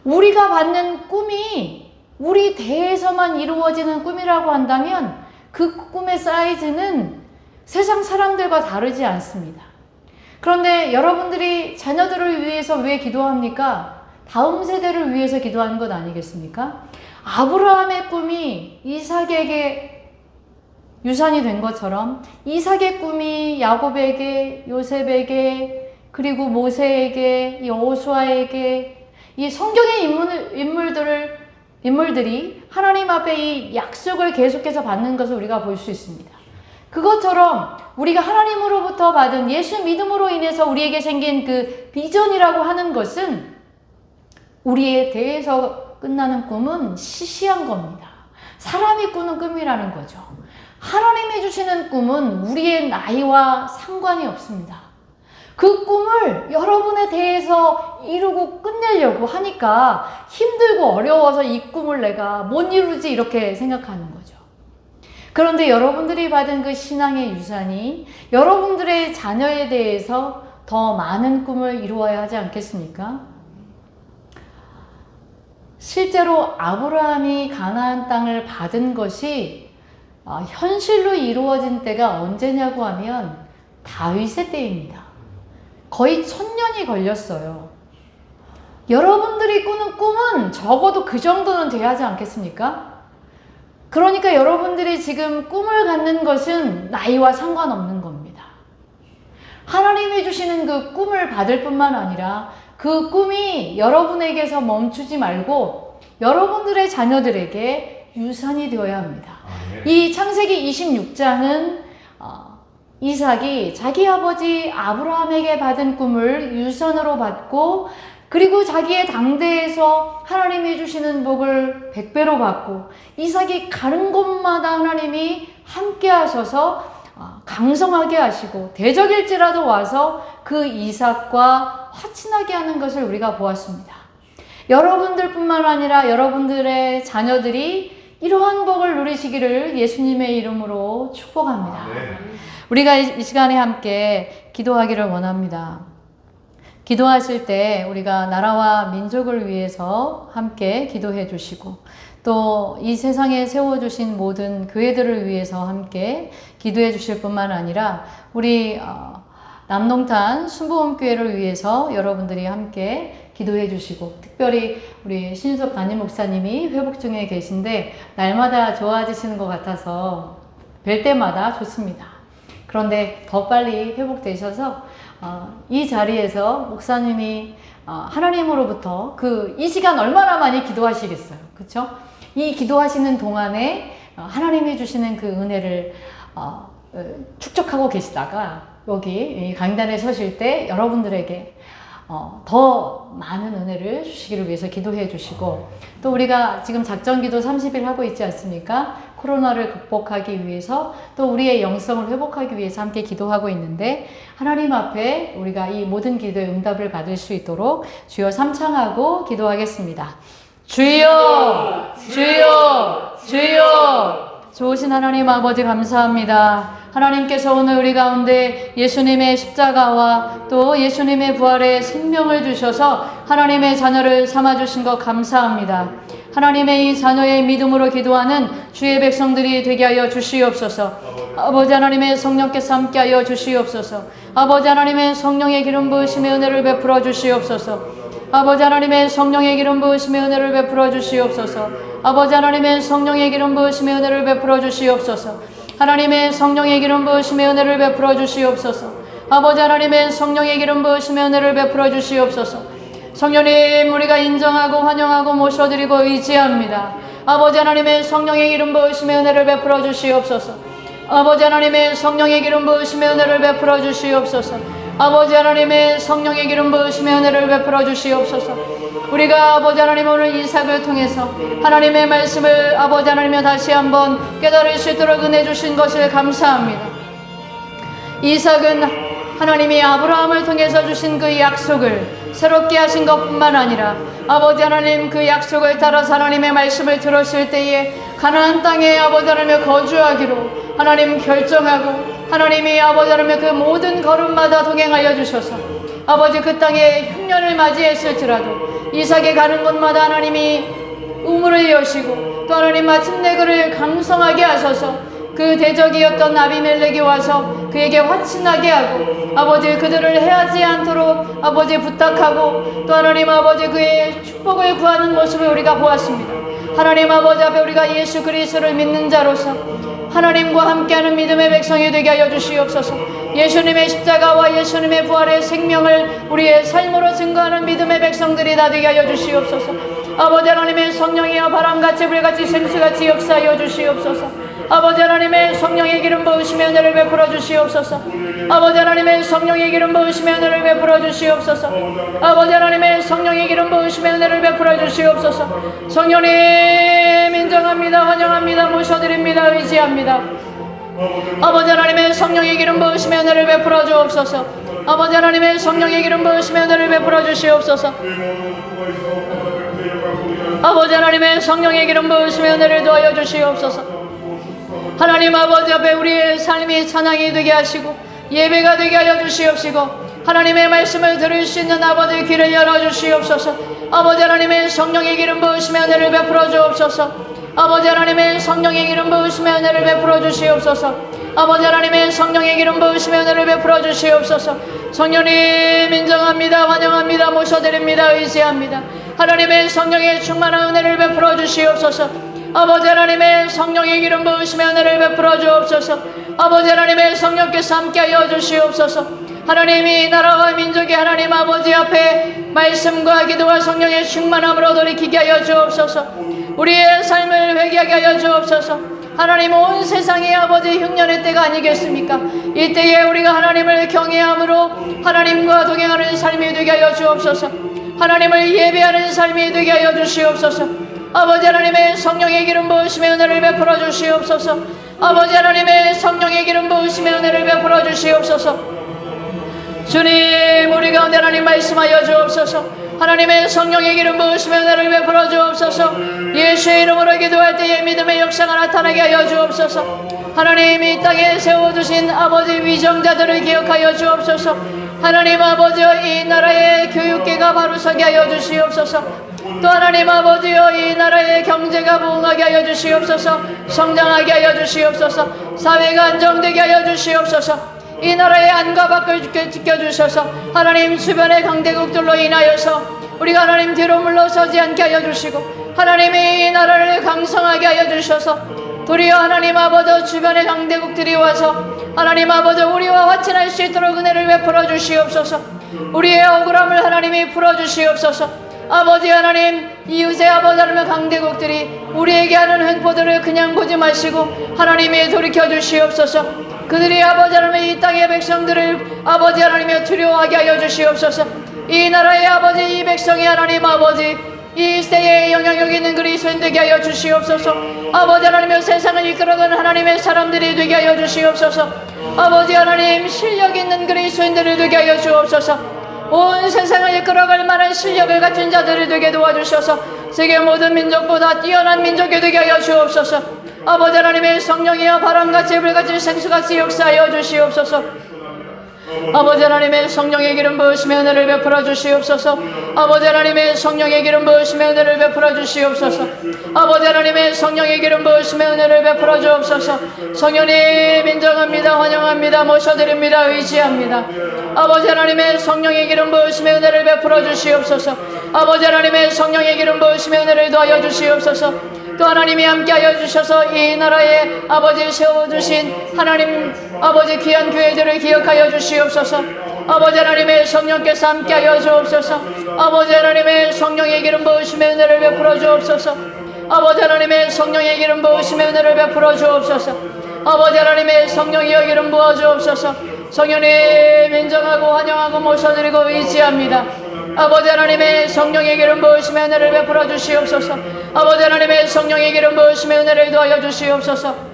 우리가 받는 꿈이 우리 대에서만 이루어지는 꿈이라고 한다면 그 꿈의 사이즈는 세상 사람들과 다르지 않습니다. 그런데 여러분들이 자녀들을 위해서 왜 기도합니까? 다음 세대를 위해서 기도하는 것 아니겠습니까? 아브라함의 꿈이 이삭에게 유산이 된 것처럼 이삭의 꿈이 야곱에게, 요셉에게, 그리고 모세에게, 여호수아에게 이 성경의 인물들이 하나님 앞에 이 약속을 계속해서 받는 것을 우리가 볼 수 있습니다. 그것처럼 우리가 하나님으로부터 받은 예수 믿음으로 인해서 우리에게 생긴 그 비전이라고 하는 것은 우리에 대해서 끝나는 꿈은 시시한 겁니다. 사람이 꾸는 꿈이라는 거죠. 하나님이 주시는 꿈은 우리의 나이와 상관이 없습니다. 그 꿈을 여러분에 대해서 이루고 끝내려고 하니까 힘들고 어려워서 이 꿈을 내가 못 이루지 이렇게 생각하는 거죠. 그런데 여러분들이 받은 그 신앙의 유산이 여러분들의 자녀에 대해서 더 많은 꿈을 이루어야 하지 않겠습니까? 실제로 아브라함이 가나안 땅을 받은 것이 현실로 이루어진 때가 언제냐고 하면 다윗의 때입니다. 거의 1000년이 걸렸어요. 여러분들이 꾸는 꿈은 적어도 그 정도는 돼야 하지 않겠습니까? 그러니까 여러분들이 지금 꿈을 갖는 것은 나이와 상관없는 겁니다. 하나님이 주시는 그 꿈을 받을 뿐만 아니라 그 꿈이 여러분에게서 멈추지 말고 여러분들의 자녀들에게 유산이 되어야 합니다. 이 창세기 26장은 이삭이 자기 아버지 아브라함에게 받은 꿈을 유산으로 받고 그리고 자기의 당대에서 하나님이 주시는 복을 100배로 받고 이삭이 가는 곳마다 하나님이 함께 하셔서 강성하게 하시고 대적일지라도 와서 그 이삭과 화친하게 하는 것을 우리가 보았습니다. 여러분들뿐만 아니라 여러분들의 자녀들이 이러한 복을 누리시기를 예수님의 이름으로 축복합니다. 우리가 이 시간에 함께 기도하기를 원합니다. 기도하실 때 우리가 나라와 민족을 위해서 함께 기도해 주시고 또 이 세상에 세워주신 모든 교회들을 위해서 함께 기도해 주실 뿐만 아니라 우리 남농탄 순복음교회를 위해서 여러분들이 함께 기도해 주시고 특별히 우리 신수섭 담임 목사님이 회복 중에 계신데 날마다 좋아지시는 것 같아서 뵐 때마다 좋습니다. 그런데 더 빨리 회복되셔서 이 자리에서 목사님이 하나님으로부터 이 시간 얼마나 많이 기도하시겠어요. 그렇죠? 이 기도하시는 동안에 하나님이 주시는 그 은혜를 축적하고 계시다가 여기 강단에 서실 때 여러분들에게 더 많은 은혜를 주시기를 위해서 기도해 주시고 또 우리가 지금 작전기도 30일 하고 있지 않습니까? 코로나를 극복하기 위해서 또 우리의 영성을 회복하기 위해서 함께 기도하고 있는데 하나님 앞에 우리가 이 모든 기도의 응답을 받을 수 있도록 주여 삼창하고 기도하겠습니다. 주여, 주여, 주여. 좋으신 하나님 아버지 감사합니다. 하나님께서 오늘 우리 가운데 예수님의 십자가와 또 예수님의 부활의 생명을 주셔서 하나님의 자녀를 삼아주신 것 감사합니다. 하나님의 이 자녀의 믿음으로 기도하는 주의 백성들이 되게 하여 주시옵소서. 아버지 하나님의 성령께서 함께하여 주시옵소서. 아버지 하나님의 성령의 기름 부으심의 은혜를 베풀어 주시옵소서. 아버지 하나님의 성령의 기름 부으심의 은혜를 베풀어 주시옵소서. 아버지 하나님의 성령의 기름 부으심의 은혜를 베풀어 주시옵소서. 하나님의 성령의 기름 부으심의 은혜를 베풀어 주시옵소서. 아버지 하나님의 성령의 기름 부으심의 은혜를 베풀어 주시옵소서. 성령님 우리가 인정하고 환영하고 모셔드리고 의지합니다. 아버지 하나님의 성령의 기름 부으심의 은혜를 베풀어 주시옵소서. 아버지 하나님의 성령의 기름 부으심의 은혜를 베풀어 주시옵소서. 아버지 하나님의 성령의 기름 부으심의 은혜를 베풀어 주시옵소서. 우리가 아버지 하나님 오늘 이삭을 통해서 하나님의 말씀을 아버지 하나님여 다시 한번 깨달을 수 있도록 은혜 주신 것을 감사합니다. 이삭은 하나님이 아브라함을 통해서 주신 그 약속을 새롭게 하신 것뿐만 아니라 아버지 하나님 그 약속을 따라서 하나님의 말씀을 들었을 때에 가나안 땅에 아버지 하나님을 거주하기로 하나님 결정하고 하나님이 아버지 하나님의 그 모든 걸음마다 동행하여 주셔서 아버지 그 땅에 흉년을 맞이했을지라도 이삭이 가는 곳마다 하나님이 우물을 여시고 또 하나님 마침내 그를 강성하게 하셔서 그 대적이었던 아비멜렉이 와서 그에게 화친하게 하고 아버지 그들을 해하지 않도록 아버지 부탁하고 또 하나님 아버지 그의 축복을 구하는 모습을 우리가 보았습니다. 하나님 아버지 앞에 우리가 예수 그리스도를 믿는 자로서 하나님과 함께하는 믿음의 백성이 되게 하여 주시옵소서. 예수님의 십자가와 예수님의 부활의 생명을 우리의 삶으로 증거하는 믿음의 백성들이 다 되게 하여 주시옵소서. 아버지 하나님의 성령이여 바람같이 불같이 생수같이 역사하여 주시옵소서. 아버지 하나님의 성령의 기름 부으심의 은혜를 베풀어 주시옵소서. 아버지 하나님의 성령의 기름 부으심의 은혜를 베풀어 주시옵소서. 아버지 하나님의 성령의 기름 부으심의 은혜를 베풀어 주시옵소서. 성령님 인정합니다. 환영합니다. 모셔드립니다. 의지합니다. 아버지 하나님의 성령의 기름 부으심의 은혜를 베풀어 주옵소서. 아버지 하나님의 성령의 기름 부으심의 은혜를 베풀어 주시옵소서. 아버지 하나님의 성령의 기름 부으심의 은혜를 도하여 주시옵소서. 하나님 아버지 앞에 우리의 삶이 찬양이 되게 하시고 예배가 되게 하여 주시옵시고 하나님의 말씀을 들을 수 있는 아버지의 귀를 열어주시옵소서. 아버지 하나님의 성령의 기름 부으심의 은혜를 베풀어 주옵소서. 아버지 하나님의 성령의 기름 부으심의 은혜를 베풀어 주시옵소서. 아버지 하나님의 성령의 기름 부으심의 은혜를 베풀어 주시옵소서. 성령님 인정합니다. 환영합니다. 모셔드립니다. 의지합니다. 하나님의 성령의 충만한 은혜를 베풀어 주시옵소서. 아버지 하나님의 성령의 기름 부으심의 은혜를 베풀어 주옵소서. 아버지 하나님의 성령께서 함께하여 주시옵소서. 하나님이 나라와 민족이 하나님 아버지 앞에 말씀과 기도와 성령의 충만함으로 돌이키게 하여 주옵소서. 우리의 삶을 회개하게 하여 주옵소서. 하나님 온 세상의 아버지 흉년의 때가 아니겠습니까? 이때에 우리가 하나님을 경외함으로 하나님과 동행하는 삶이 되게 하여 주옵소서. 하나님을 예배하는 삶이 되게 하여 주시옵소서. 아버지 하나님의 성령의 기름 부으심의 은혜를 베풀어 주시옵소서. 아버지 하나님의 성령의 기름 부으심의 은혜를 베풀어 주시옵소서. 주님 우리 가운데 하나님 말씀 말씀하여 주옵소서. 하나님의 성령의 기름 부으시며 은혜를 베풀어 주옵소서. 예수의 이름으로 기도할 때에 믿음의 역사가 나타나게 하여 주옵소서. 하나님 이 땅에 세워주신 아버지 위정자들을 기억하여 주옵소서. 하나님 아버지여 이 나라의 교육계가 바로 서게 하여 주시옵소서. 또 하나님 아버지여 이 나라의 경제가 부흥하게 하여 주시옵소서. 성장하게 하여 주시옵소서. 사회가 안정되게 하여 주시옵소서. 이 나라의 안과 밖을 지켜주셔서 하나님 주변의 강대국들로 인하여서 우리가 하나님 뒤로 물러서지 않게 하여 주시고 하나님이 이 나라를 강성하게 하여 주셔서 도리어 하나님 아버지 주변의 강대국들이 와서 하나님 아버지 우리와 화친할 수 있도록 은혜를 베풀어 주시옵소서. 우리의 억울함을 하나님이 풀어주시옵소서. 아버지 하나님 이웃의 아버지 하나님 강대국들이 우리에게 하는 횡포들을 그냥 보지 마시고 하나님이 돌이켜 주시옵소서. 그들이 아버지 하나님 이 땅의 백성들을 아버지 하나님이 두려워하게 하여 주시옵소서. 이 나라의 아버지 이 백성이 하나님 아버지 이 시대에 영향력 있는 그리스도인 되게 하여 주시옵소서. 아버지 하나님의 세상을 이끌어가는 하나님의 사람들이 되게 하여 주시옵소서. 아버지 하나님 실력 있는 그리스도인들을 되게 하여 주옵소서. 온 세상을 이끌어갈 만한 실력을 갖춘 자들이 되게 도와주셔서 세계 모든 민족보다 뛰어난 민족이 되게 하여 주옵소서. 아버지 하나님의 성령이여 바람같이 불같이 생수같이 역사하여 주시옵소서. 아버지 하나님의 성령의 기름 부으시며 은혜를 베풀어 주시옵소서. 아버지 하나님의 성령의 기름 부으시며 은혜를 베풀어 주시옵소서. 아버지 하나님의 성령의 기름 부으시며 은혜를 베풀어 주옵소서. 성령님 인정합니다. 환영합니다. 모셔드립니다. 의지합니다. 아버지 하나님의 성령의 기름 부으시며 은혜를 베풀어 주시옵소서. 아버지 하나님의 성령의 기름 부으시며 은혜를 더하여 주시옵소서. 또 하나님이 함께하여 주셔서 이 나라에 아버지 세워주신 하나님 아버지 귀한 교회들을 기억하여 주시옵소서. 아버지 하나님의 성령께서 함께하여 주옵소서. 아버지 하나님의 성령의 기름 부으시며 은혜를 베풀어 주옵소서. 아버지 하나님의 성령의 기름 부으시며 은혜를 베풀어 주옵소서. 아버지 하나님의 성령이여 기름 부어 주옵소서. 성령님 인정하고 환영하고 모셔드리고 의지합니다. 아버지 하나님의 성령의 기름 부으시며 은혜를 베풀어 주시옵소서. 아버지 하나님의 성령의 기름 부으시며 은혜를 더하여 주시옵소서.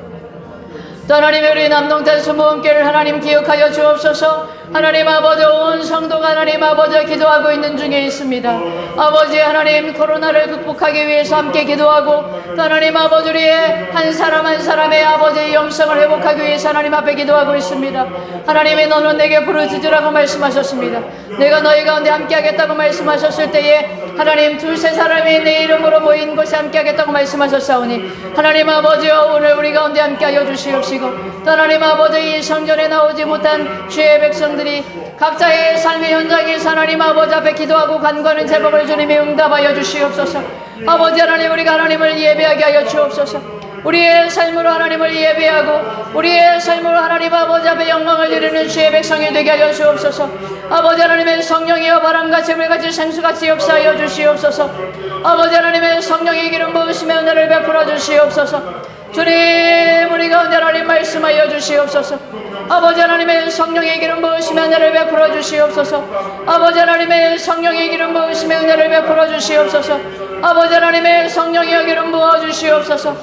또 하나님 우리 남동탄 수모음교회를 하나님 기억하여 주옵소서. 하나님 아버지 온 성도가 하나님 아버지 기도하고 있는 중에 있습니다. 아버지 하나님 코로나를 극복하기 위해서 함께 기도하고 또 하나님 아버지 우리의 한 사람 한 사람의 아버지의 영성을 회복하기 위해서 하나님 앞에 기도하고 있습니다. 하나님이 너는 내게 부르짖으라고 말씀하셨습니다. 내가 너희 가운데 함께하겠다고 말씀하셨을 때에 하나님 두세 사람이 내 이름으로 모인 곳에 함께하겠다고 말씀하셨사오니 하나님 아버지여 오늘 우리 가운데 함께하여 주시옵시고 또 하나님 아버지 이 성전에 나오지 못한 주의 백성들이 각자의 삶의 현장에서 하나님 아버지 앞에 기도하고 간구하는 제목을 주님이 응답하여 주시옵소서. 아버지 하나님 우리가 하나님을 예배하게 하여 주옵소서. 우리의 삶으로 하나님을 예배하고 우리의 삶으로 하나님 아버지 앞에 영광을 드리는 주의 백성이 되게 하여 주옵소서. 아버지 하나님의 성령이여 바람같이 물같이 생수같이 역사하여 주시옵소서. 아버지 하나님의 성령의 기름 부으시며 은혜를 베풀어 주시옵소서. 주님 우리 가운데 하나님 말씀하여 주시옵소서. 아버지 하나님의 성령의 기름 부으시며 은혜를 베풀어 주시옵소서. 아버지 하나님의 성령의 기름 부으시며 은혜를 베풀어 주시옵소서. 아버지 하나님의 성령의 기름 부어 주시옵소서.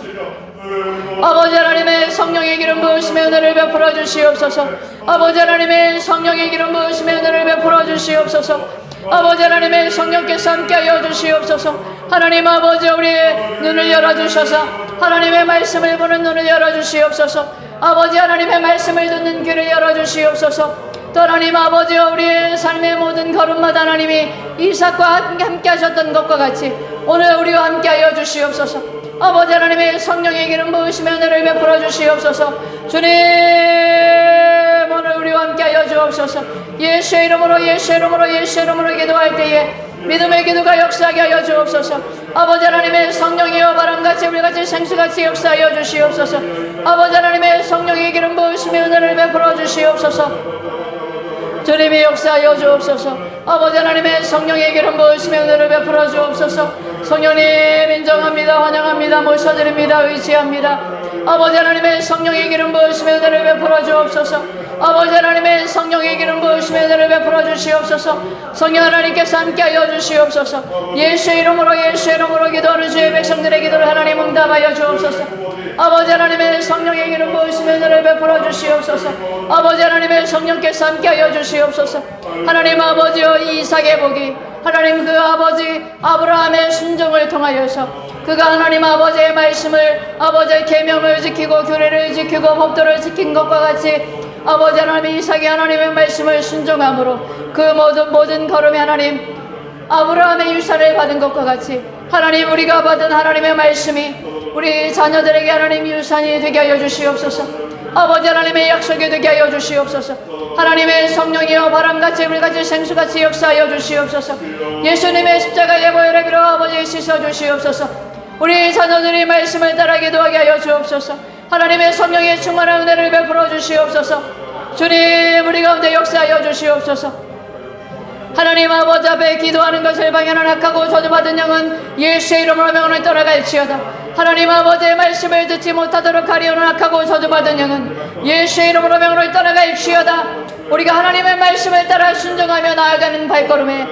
아버지 하나님의 성령의 기름 부으시며 은혜를 베풀어 주시옵소서. 아버지 하나님의 성령의 기름 부으시며 은혜를 베풀어 주시옵소서. 아버지 하나님의 성령께서 함께하여 주시옵소서. 하나님 아버지 우리의 눈을 열어주셔서 하나님의 말씀을 보는 눈을 열어주시옵소서. 아버지 하나님의 말씀을 듣는 귀를 열어주시옵소서. 또 하나님 아버지 우리의 삶의 모든 걸음마다 하나님이 이삭과 함께 하셨던 것과 같이 오늘 우리와 함께하여 주시옵소서. 아버지 하나님의 성령의 기름 부으시며 은혜를 베풀어 주시옵소서. 주님 오늘 우리와 함께하여 주옵소서. 예수의 이름으로 예수의 이름으로 예수의 이름으로 기도할 때에 믿음의 기도가 역사하게 하여 주옵소서. 아버지 하나님의 성령이여 바람같이 물같이 생수같이 역사하여 주시옵소서. 아버지 하나님의 성령의 기름 부으시며 은혜를 베풀어 주시옵소서. 주님이 역사하여 주옵소서. 아버지 하나님의 성령의 기름 부으시며 은혜를 베풀어 주옵소서. 성령님 인정합니다. 환영합니다. 모셔드립니다. 의지합니다. 아버지 하나님의 성령의 기름 부으시며 은혜를 베풀어 주옵소서. 아버지 하나님의 성령의 기름 부으시며 은혜를 베풀어 주시옵소서. 성령 하나님께서 함께하여 주시옵소서. 예수의 이름으로 예수의 이름으로 기도하는 주의 백성들의 기도를 하나님 응답하여 주옵소서. 아버지 하나님의 성령의 기름 부으시며 은혜를 베풀어 주시옵소서. 아버지 하나님의 성령께서 함께하여 주시옵소서. 하나님 아버지여 이삭의 복이 하나님 그 아버지 아브라함의 순종을 통하여서 그가 하나님 아버지의 말씀을 아버지의 계명을 지키고 규례를 지키고 법도를 지킨 것과 같이 아버지 하나님 이삭이 하나님의 말씀을 순종함으로 그 모든 걸음이 하나님 아브라함의 유산을 받은 것과 같이 하나님 우리가 받은 하나님의 말씀이 우리 자녀들에게 하나님 유산이 되게 하여 주시옵소서. 아버지 하나님의 약속이 되게 하여 주시옵소서. 하나님의 성령이여 바람같이 물같이 생수같이 역사하여 주시옵소서. 예수님의 십자가의 보혈의 피로 아버지 씻어 주시옵소서. 우리 자녀들이 말씀을 따라 기도하게 하여 주옵소서. 하나님의 성령의 충만한 은혜를 베풀어 주시옵소서. 주님 우리 가운데 역사하여 주시옵소서. 하나님 아버지 앞에 기도하는 것을 방해하는 악하고 저주받은 영은 예수의 이름으로 명을 떠나갈지어다. 하나님 아버지의 말씀을 듣지 못하도록 하려는 악하고 저주받은 영은 예수의 이름으로 명을 떠나갈지어다. 우리가 하나님의 말씀을 따라 순종하며 나아가는 발걸음에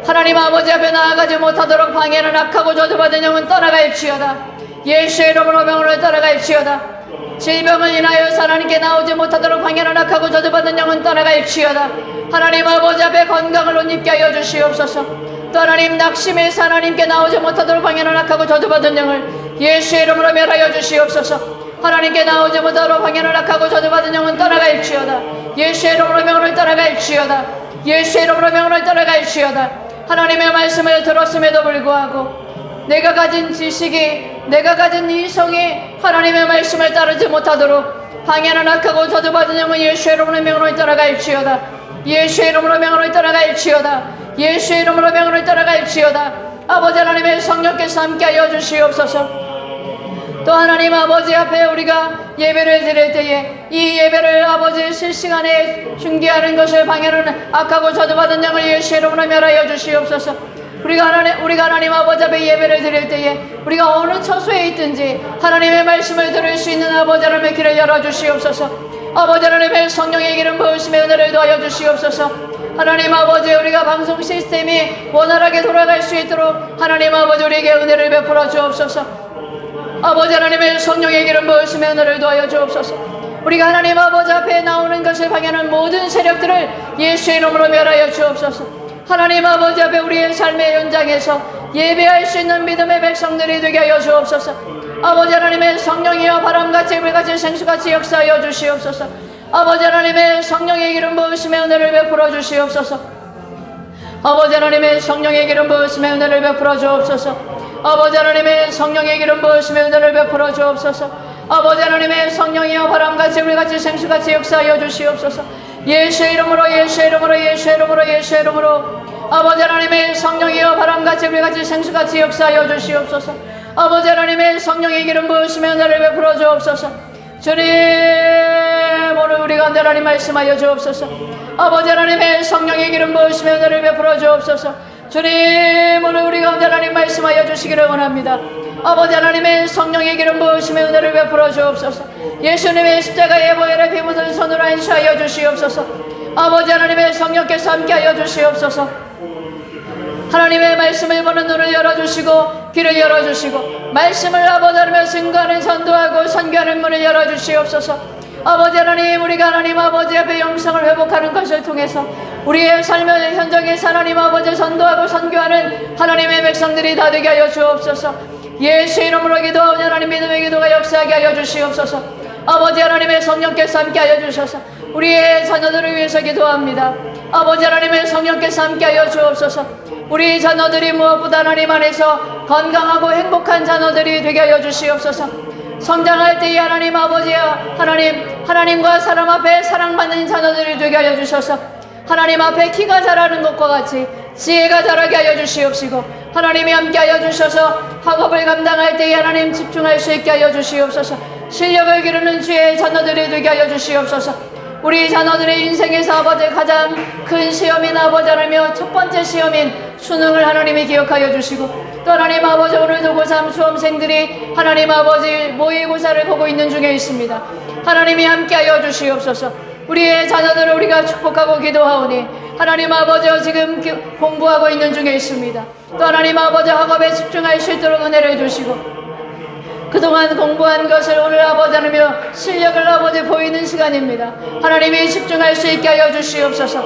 하나님 아버지 앞에 나아가지 못하도록 방해하는 악하고 저주받은 영은 떠나갈지어다. 예수의 이름으로 명을 떠나갈지어다. 질병을 인하여 하나님께 나오지 못하도록 방해하는 악하고 저주받은 영은 떠나갈지어다. 하나님 아버지 앞에 건강을 옷 입게 하여 주시옵소서. 또 하나님 낙심해서 하나님께 나오지 못하도록 방해하는 악하고 저주받은 영을 예수의 이름으로 멸하여 주시옵소서. 하나님께 나오지 못하도록 방해하는 악하고 저주받은 영은 떠나갈지어다. 예수의 이름으로 명을 떠나갈지어다. 예수의 이름으로 명을 떠나갈지어다. 하나님의 말씀을 들었음에도 불구하고 내가 가진 지식이 내가 가진 이성이 하나님의 말씀을 따르지 못하도록 방해하는 악하고 저주받은 영은 예수의 이름으로 명으로 떠나갈지어다. 예수의 이름으로 명으로 떠나갈지어다. 예수의 이름으로 명으로 떠나갈지어다. 아버지 하나님의 성령께서 함께하여 주시옵소서. 또 하나님 아버지 앞에 우리가 예배를 드릴 때에 이 예배를 아버지 실시간에 중계하는 것을 방해하는 악하고 저주받은 영을 예수의 이름으로 멸하여 주시옵소서. 우리가 하나님 아버지 앞에 예배를 드릴 때에 우리가 어느 처소에 있든지 하나님의 말씀을 들을 수 있는 아버지 하나님의 길을 열어주시옵소서. 아버지 하나님의 성령의 기름 부으시며 은혜를 더하여 주시옵소서. 하나님 아버지 우리가 방송 시스템이 원활하게 돌아갈 수 있도록 하나님 아버지 우리에게 은혜를 베풀어 주옵소서. 아버지 하나님의 성령의 기름 부으시며 은혜를 더하여 주옵소서. 우리가 하나님 아버지 앞에 나오는 것을 방해하는 모든 세력들을 예수의 이름으로 멸하여 주옵소서. 하나님 아버지 앞에 우리의 삶의 현장에서 예배할 수 있는 믿음의 백성들이 되게 하여 주옵소서. 아버지 하나님의 성령이여 바람같이 물같이 생수같이 역사하여 주시옵소서. 아버지 하나님의 성령의 기름 부으시며 은혜를 베풀어 주시옵소서. 아버지 하나님의 성령의 기름 부으시며 은혜를 베풀어 주옵소서. 아버지 하나님의 성령의 기름 부으시며 은혜를 베풀어 주옵소서. 아버지 하나님의 성령이여 바람같이 물같이 생수같이 역사하여 주시옵소서. 예수의 이름으로 예수의 이름으로 예수의 이름으로 예수의 이름으로 아버지 하나님의 성령이여 바람같이 물같이 생수같이 역사하여 주시옵소서. 아버지 하나님의 성령의 기름 부으시며 은혜를 베풀어 주옵소서. 주님 오늘 우리 가운데 하나님 말씀하여 주옵소서. 아버지 하나님의 성령의 기름 부으시며 은혜를 베풀어 주옵소서. 주님 오늘 우리 가운데 하나님 말씀하여 주시기를 원합니다. 아버지 하나님의 성령의 기름 부으시며 은혜를 베풀어 주옵소서. 예수님의 십자가의 보혈에 피 묻은 손으로 안수하여 주시옵소서. 아버지 하나님의 성령께서 함께하여 주시옵소서. 하나님의 말씀을 보는 눈을 열어주시고 귀를 열어주시고 말씀을 아버지 하나님의 증거하는 전도하고 선교하는 문을 열어주시옵소서. 아버지 하나님 우리가 하나님 아버지 앞에 영성을 회복하는 것을 통해서 우리의 삶의 현장에서 하나님 아버지 전도하고 선교하는 하나님의 백성들이 다 되게 하여 주옵소서. 예수의 이름으로 기도하오니 하나님 믿음의 기도가 역사하게 하여 주시옵소서. 아버지 하나님의 성령께서 함께 하여 주셔서 우리의 자녀들을 위해서 기도합니다. 아버지 하나님의 성령께서 함께 하여 주옵소서. 우리 자녀들이 무엇보다 하나님 안에서 건강하고 행복한 자녀들이 되게 하여 주시옵소서. 성장할 때에 하나님 아버지야 하나님과 사람 앞에 사랑받는 자녀들이 되게 하여 주셔서 하나님 앞에 키가 자라는 것과 같이 지혜가 자라게 하여 주시옵시고 하나님이 함께 하여 주셔서 학업을 감당할 때에 하나님 집중할 수 있게 하여 주시옵소서. 실력을 기르는 주의 자녀들이 되게 하여 주시옵소서. 우리 자녀들의 인생에서 아버지 가장 큰 시험인 아버지 하나며 첫 번째 시험인 수능을 하나님이 기억하여 주시고 또 하나님 아버지 오늘도 고3 수험생들이 하나님 아버지 모의고사를 보고 있는 중에 있습니다. 하나님이 함께하여 주시옵소서. 우리의 자녀들을 우리가 축복하고 기도하오니 하나님 아버지 지금 공부하고 있는 중에 있습니다. 또 하나님 아버지 학업에 집중할 수 있도록 은혜를 주시고 그동안 공부한 것을 오늘 아버지 하나며 실력을 아버지 보이는 시간입니다. 하나님이 집중할 수 있게 하여 주시옵소서.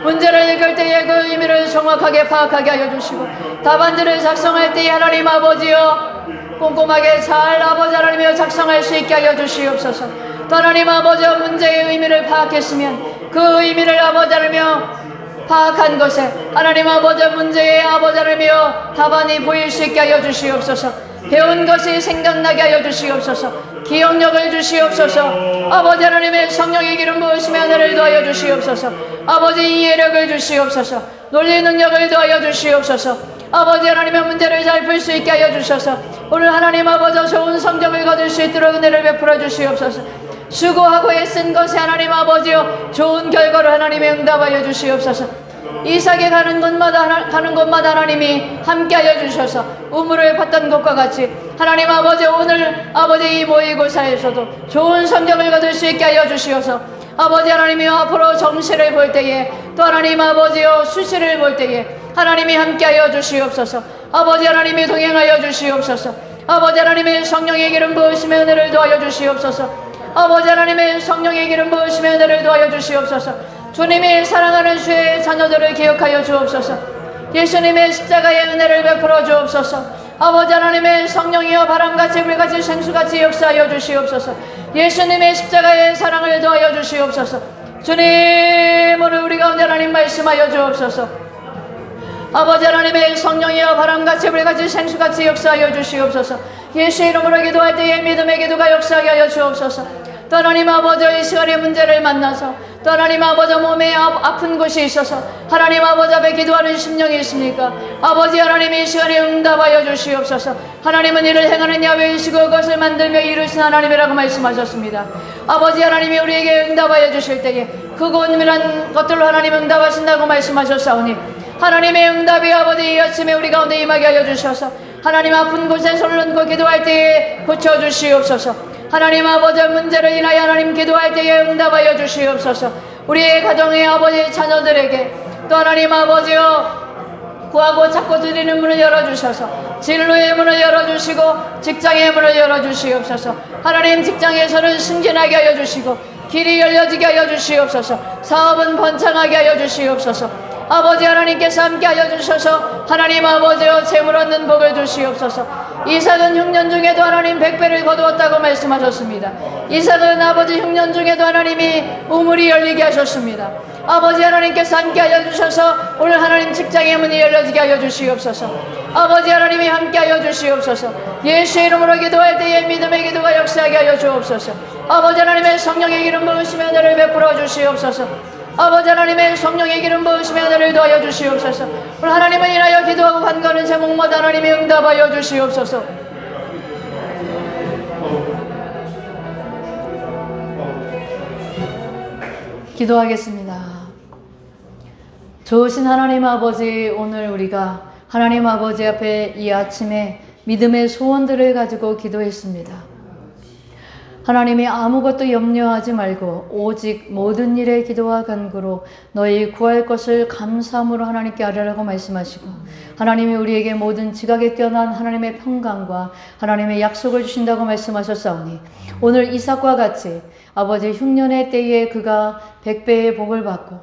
문제를 읽을 때에 그 의미를 정확하게 파악하게 하여 주시고 답안지를 작성할 때에 하나님 아버지여 꼼꼼하게 잘 아버지 하나님이여 작성할 수 있게 하여 주시옵소서. 또 하나님 아버지여 문제의 의미를 파악했으면 그 의미를 아버지 하나님이여 파악한 것에 하나님 아버지 문제의 아버지 하나님이여 답안이 보일 수 있게 하여 주시옵소서. 배운 것이 생각나게 하여 주시옵소서. 기억력을 주시옵소서. 아버지 하나님의 성령의 기름 부으심의 하늘을 더하여 주시옵소서. 아버지 이해력을 주시옵소서. 논리 능력을 더하여 주시옵소서. 아버지 하나님의 문제를 잘 풀 수 있게 하여 주셔서 오늘 하나님 아버지 좋은 성적을 거둘 수 있도록 은혜를 베풀어 주시옵소서. 수고하고 애쓴 것에 하나님 아버지여 좋은 결과로 하나님의 응답하여 주시옵소서. 이삭에 가는 곳마다 하나님이 함께하여 주셔서 우물을 팠던 것과 같이 하나님 아버지 오늘 아버지 이 모의고사에서도 좋은 성적을 거둘 수 있게 하여 주시옵소서. 아버지 하나님이 앞으로 정시를 볼 때에 또 하나님 아버지여 수시를 볼 때에 하나님이 함께하여 주시옵소서. 아버지 하나님이 동행하여 주시옵소서. 아버지 하나님의 성령의 기름 부으심의 은혜를 도하여 주시옵소서. 아버지 하나님의 성령의 기름 부으심의 은혜를 도하여 주시옵소서. 주님이 사랑하는 주의 자녀들을 기억하여 주옵소서. 예수님의 십자가의 은혜를 베풀어 주옵소서. 아버지 하나님의 성령이여 바람같이 불같이 생수같이 역사하여 주시옵소서. 예수님의 십자가의 사랑을 도하여 주시옵소서. 주님 오늘 우리 가운데 하나님 말씀하여 주옵소서. 아버지 하나님의 성령이여 바람같이 불같이 생수같이 역사하여 주시옵소서. 예수 이름으로 기도할 때에 믿음의 기도가 역사하게 하여 주옵소서. 또 하나님 아버지 이 시간의 문제를 만나서 또 하나님 아버지 몸에 아픈 곳이 있어서 하나님 아버지 앞에 기도하는 심령이 있습니까? 아버지 하나님 이 시간에 응답하여 주시옵소서. 하나님은 이를 행하는 야훼이시고 그것을 만들며 이루신 하나님이라고 말씀하셨습니다. 아버지 하나님이 우리에게 응답하여 주실 때에 크고 은밀한 것들로 하나님 응답하신다고 말씀하셨사오니 하나님의 응답이 아버지 이 아침에 우리 가운데 임하게 하여 주셔서 하나님 아픈 곳에 손을 얹고 기도할 때에 고쳐주시옵소서. 하나님 아버지 문제를 인하여 하나님 기도할 때에 응답하여 주시옵소서. 우리의 가정의 아버지 자녀들에게 또 하나님 아버지여 구하고 찾고 드리는 문을 열어주셔서 진로의 문을 열어주시고 직장의 문을 열어주시옵소서. 하나님 직장에서는 승진하게 하여 주시고 길이 열려지게 하여 주시옵소서. 사업은 번창하게 하여 주시옵소서. 아버지 하나님께서 함께하여 주셔서 하나님 아버지여 재물 얻는 복을 주시옵소서. 이삭은 흉년 중에도 하나님 100배를 거두었다고 말씀하셨습니다. 이삭은 아버지 흉년 중에도 하나님이 우물이 열리게 하셨습니다. 아버지 하나님께서 함께하여 주셔서 오늘 하나님 직장의 문이 열려지게 하여 주시옵소서. 아버지 하나님이 함께하여 주시옵소서. 예수 이름으로 기도할 때에 믿음의 기도가 역사하게 하여 주옵소서. 아버지 하나님의 성령의 기름 부으시며 은혜를 베풀어 주시옵소서. 아버지 하나님의 성령의 기름 부으시며 은혜를 도하여 주시옵소서. 오늘 하나님을 인하여 기도하고 간구하는 제목마다 하나님이 응답하여 주시옵소서. 기도하겠습니다. 좋으신 하나님 아버지, 오늘 우리가 하나님 아버지 앞에 이 아침에 믿음의 소원들을 가지고 기도했습니다. 하나님이 아무것도 염려하지 말고 오직 모든 일에 기도와 간구로 너희 구할 것을 감사함으로 하나님께 아뢰라고 말씀하시고 하나님이 우리에게 모든 지각에 뛰어난 하나님의 평강과 하나님의 약속을 주신다고 말씀하셨사오니 오늘 이삭과 같이 아버지 흉년의 때에 그가 100배의 복을 받고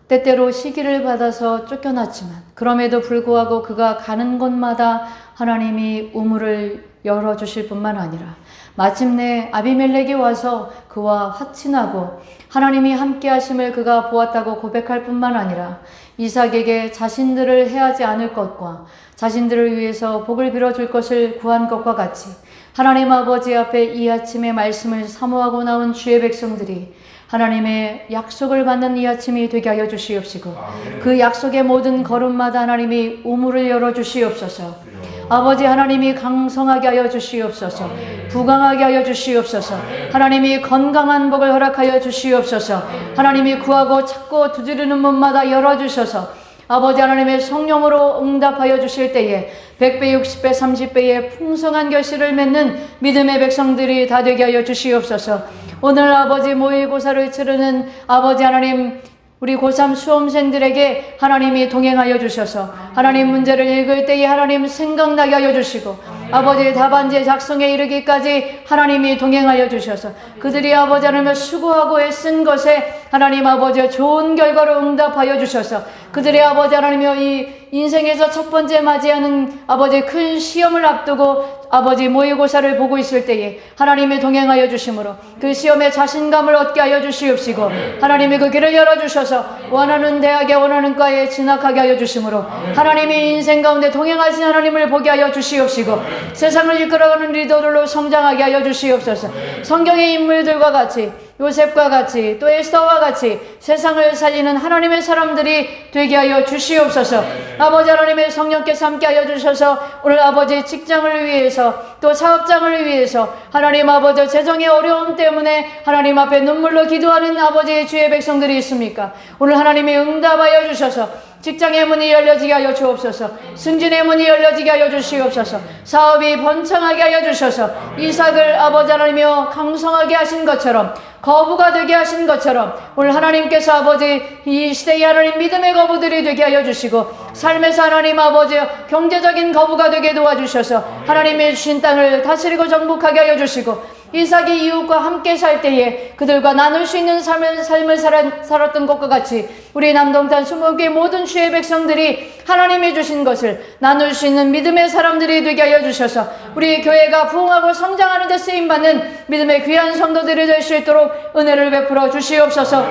때때로 시기를 받아서 쫓겨났지만 그럼에도 불구하고 그가 가는 곳마다 하나님이 우물을 열어주실 뿐만 아니라 마침내 아비멜렉이 와서 그와 화친하고 하나님이 함께 하심을 그가 보았다고 고백할 뿐만 아니라 이삭에게 자신들을 해하지 않을 것과 자신들을 위해서 복을 빌어줄 것을 구한 것과 같이 하나님 아버지 앞에 이 아침에 말씀을 사모하고 나온 주의 백성들이 하나님의 약속을 받는 이 아침이 되게 하여 주시옵시고 그 약속의 모든 걸음마다 하나님이 우물을 열어주시옵소서. 아버지 하나님이 강성하게 하여 주시옵소서. 부강하게 하여 주시옵소서. 하나님이 건강한 복을 허락하여 주시옵소서. 하나님이 구하고 찾고 두드리는 문마다 열어주셔서 아버지 하나님의 성령으로 응답하여 주실 때에 100배, 60배, 30배의 풍성한 결실을 맺는 믿음의 백성들이 다 되게 하여 주시옵소서. 오늘 아버지 모의고사를 치르는 아버지 하나님 우리 고3 수험생들에게 하나님이 동행하여 주셔서 하나님 문제를 읽을 때에 하나님 생각나게 하여 주시고 아버지 답안지의 작성에 이르기까지 하나님이 동행하여 주셔서 그들이 아버지 하나님을 수고하고 애쓴 것에 하나님 아버지 좋은 결과로 응답하여 주셔서 그들의 아버지 하나님이여 이 인생에서 첫 번째 맞이하는 아버지 큰 시험을 앞두고 아버지 모의고사를 보고 있을 때에 하나님이 동행하여 주심으로 그 시험에 자신감을 얻게 하여 주시옵시고 하나님이 그 길을 열어주셔서 원하는 대학에 원하는 과에 진학하게 하여 주심으로 하나님이 인생 가운데 동행하신 하나님을 보게 하여 주시옵시고 세상을 이끌어가는 리더들로 성장하게 하여 주시옵소서. 성경의 인물들과 같이 요셉과 같이 또 에스더와 같이 세상을 살리는 하나님의 사람들이 되게 하여 주시옵소서. 아버지 하나님의 성령께서 함께 하여 주셔서 오늘 아버지 직장을 위해서 또 사업장을 위해서 하나님 아버지 재정의 어려움 때문에 하나님 앞에 눈물로 기도하는 아버지의 주의 백성들이 있습니까? 오늘 하나님이 응답하여 주셔서 직장의 문이 열려지게 하여 주옵소서. 승진의 문이 열려지게 하여 주시옵소서. 사업이 번창하게 하여 주셔서 이삭을 아버지 하나님이여 강성하게 하신 것처럼 거부가 되게 하신 것처럼 오늘 하나님께서 아버지 이 시대의 하나님 믿음의 거부들이 되게 하여 주시고 삶에서 하나님 아버지 경제적인 거부가 되게 도와주셔서 하나님의 주신 땅을 다스리고 정복하게 하여 주시고 이삭이 이웃과 함께 살 때에 그들과 나눌 수 있는 삶을 살았던 것과 같이 우리 남동탄 20개 모든 주의 백성들이 하나님이 주신 것을 나눌 수 있는 믿음의 사람들이 되게 하여 주셔서 우리 교회가 부흥하고 성장하는 데 쓰임받는 믿음의 귀한 성도들이 될 수 있도록 은혜를 베풀어 주시옵소서.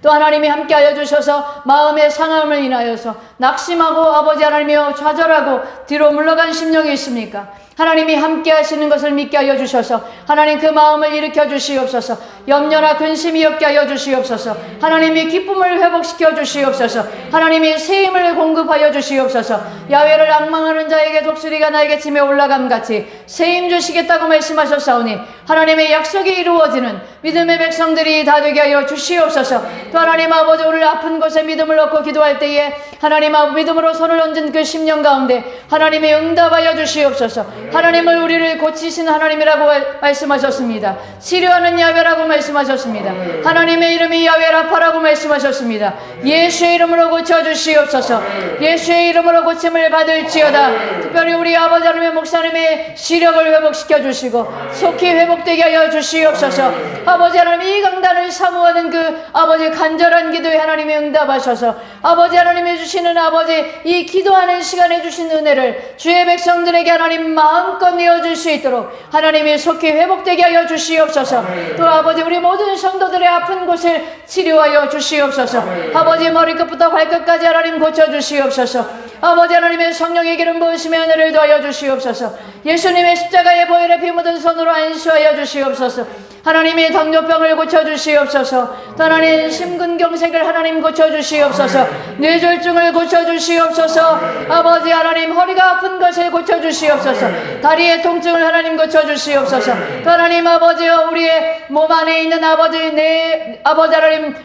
또 하나님이 함께 하여 주셔서 마음의 상함을 인하여서 낙심하고 아버지 하나님이여 좌절하고 뒤로 물러간 심령이 있습니까? 하나님이 함께 하시는 것을 믿게 하여 주셔서 하나님 그 마음을 일으켜 주시옵소서. 염려나 근심이 없게 하여 주시옵소서. 하나님이 기쁨을 회복시켜 주시옵소서. 하나님이 새 힘을 공급하여 주시옵소서. 야훼를 앙망하는 자에게 독수리가 나에게 치며 올라감 같이 새 힘 주시겠다고 말씀하셨사오니 하나님의 약속이 이루어지는 믿음의 백성들이 다 되게 하여 주시옵소서. 또 하나님 아버지 오늘 아픈 곳에 믿음을 얻고 기도할 때에 하나님 아버지 믿음으로 손을 얹은 그 심령 가운데 하나님이 응답하여 주시옵소서. 하나님을 우리를 고치신 하나님이라고 말씀하셨습니다. 치료하는 야훼라고 말씀하셨습니다. 하나님의 이름이 야훼라파라고 말씀하셨습니다. 예수의 이름으로 고쳐주시옵소서. 예수의 이름으로 고침을 받을지어다. 특별히 우리 아버지 하나님의 목사님의 시력을 회복시켜 주시고 속히 회복되게 하여 주시옵소서. 아버지 하나님 이 강단을 사모하는 그 아버지 간절한 기도에 하나님이 응답하셔서 아버지 하나님이 주시는 아버지 이 기도하는 시간에 주신 은혜를 주의 백성들에게 하나님 마음껏 내어줄 수 있도록 하나님이 속히 회복되게 하여 주시옵소서. 또 아버지 우리 모든 성도들의 아픈 곳을 치료하여 주시옵소서. 아버지 머리끝부터 발끝까지 하나님 고쳐주시옵소서. 아버지 하나님의 성령의 기름 부으심의 은혜를 더하여 주시옵소서. 예수님의 십자가의 보혈에 피 묻은 손으로 안수하여 주시옵소서. 하나님의 당뇨병을 고쳐주시옵소서. 또 하나님 심근경색을 하나님 고쳐주시옵소서. 뇌졸중을 고쳐주시옵소서. 아버지 하나님 허리가 아픈 것을 고쳐주시옵소서. 다리의 통증을 하나님 고쳐주시옵소서. 또 하나님 아버지여 우리의 몸 안에 있는 아버지 하나님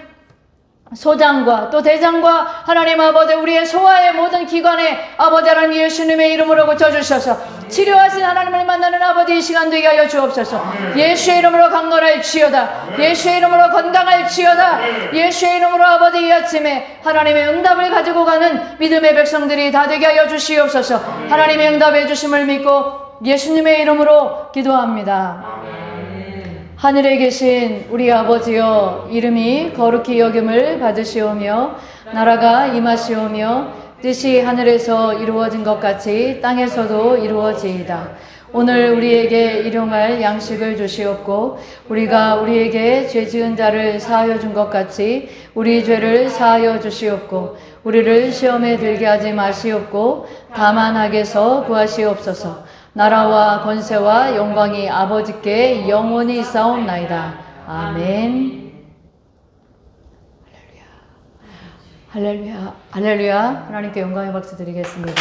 소장과 또 대장과 하나님 아버지 우리의 소화의 모든 기관에 아버지 하나님 예수님의 이름으로 고쳐주셔서 치료하신 하나님을 만나는 아버지 이 시간 되게 하여 주옵소서. 예수의 이름으로 강건할지어다. 예수의 이름으로 건강할지어다. 예수의 이름으로 아버지 이 아침에 하나님의 응답을 가지고 가는 믿음의 백성들이 다 되게 하여 주시옵소서. 하나님의 응답해 주심을 믿고 예수님의 이름으로 기도합니다. 하늘에 계신 우리 아버지여 이름이 거룩히 여김을 받으시오며 나라가 임하시오며 뜻이 하늘에서 이루어진 것 같이 땅에서도 이루어지이다. 오늘 우리에게 일용할 양식을 주시옵고 우리가 우리에게 죄 지은 자를 사하여 준 것 같이 우리 죄를 사하여 주시옵고 우리를 시험에 들게 하지 마시옵고 다만 악에서 구하시옵소서. 나라와 권세와 영광이 아버지께 영원히 있사옵나이다. 아멘. 할렐루야. 할렐루야. 할렐루야. 하나님께 영광의 박수 드리겠습니다.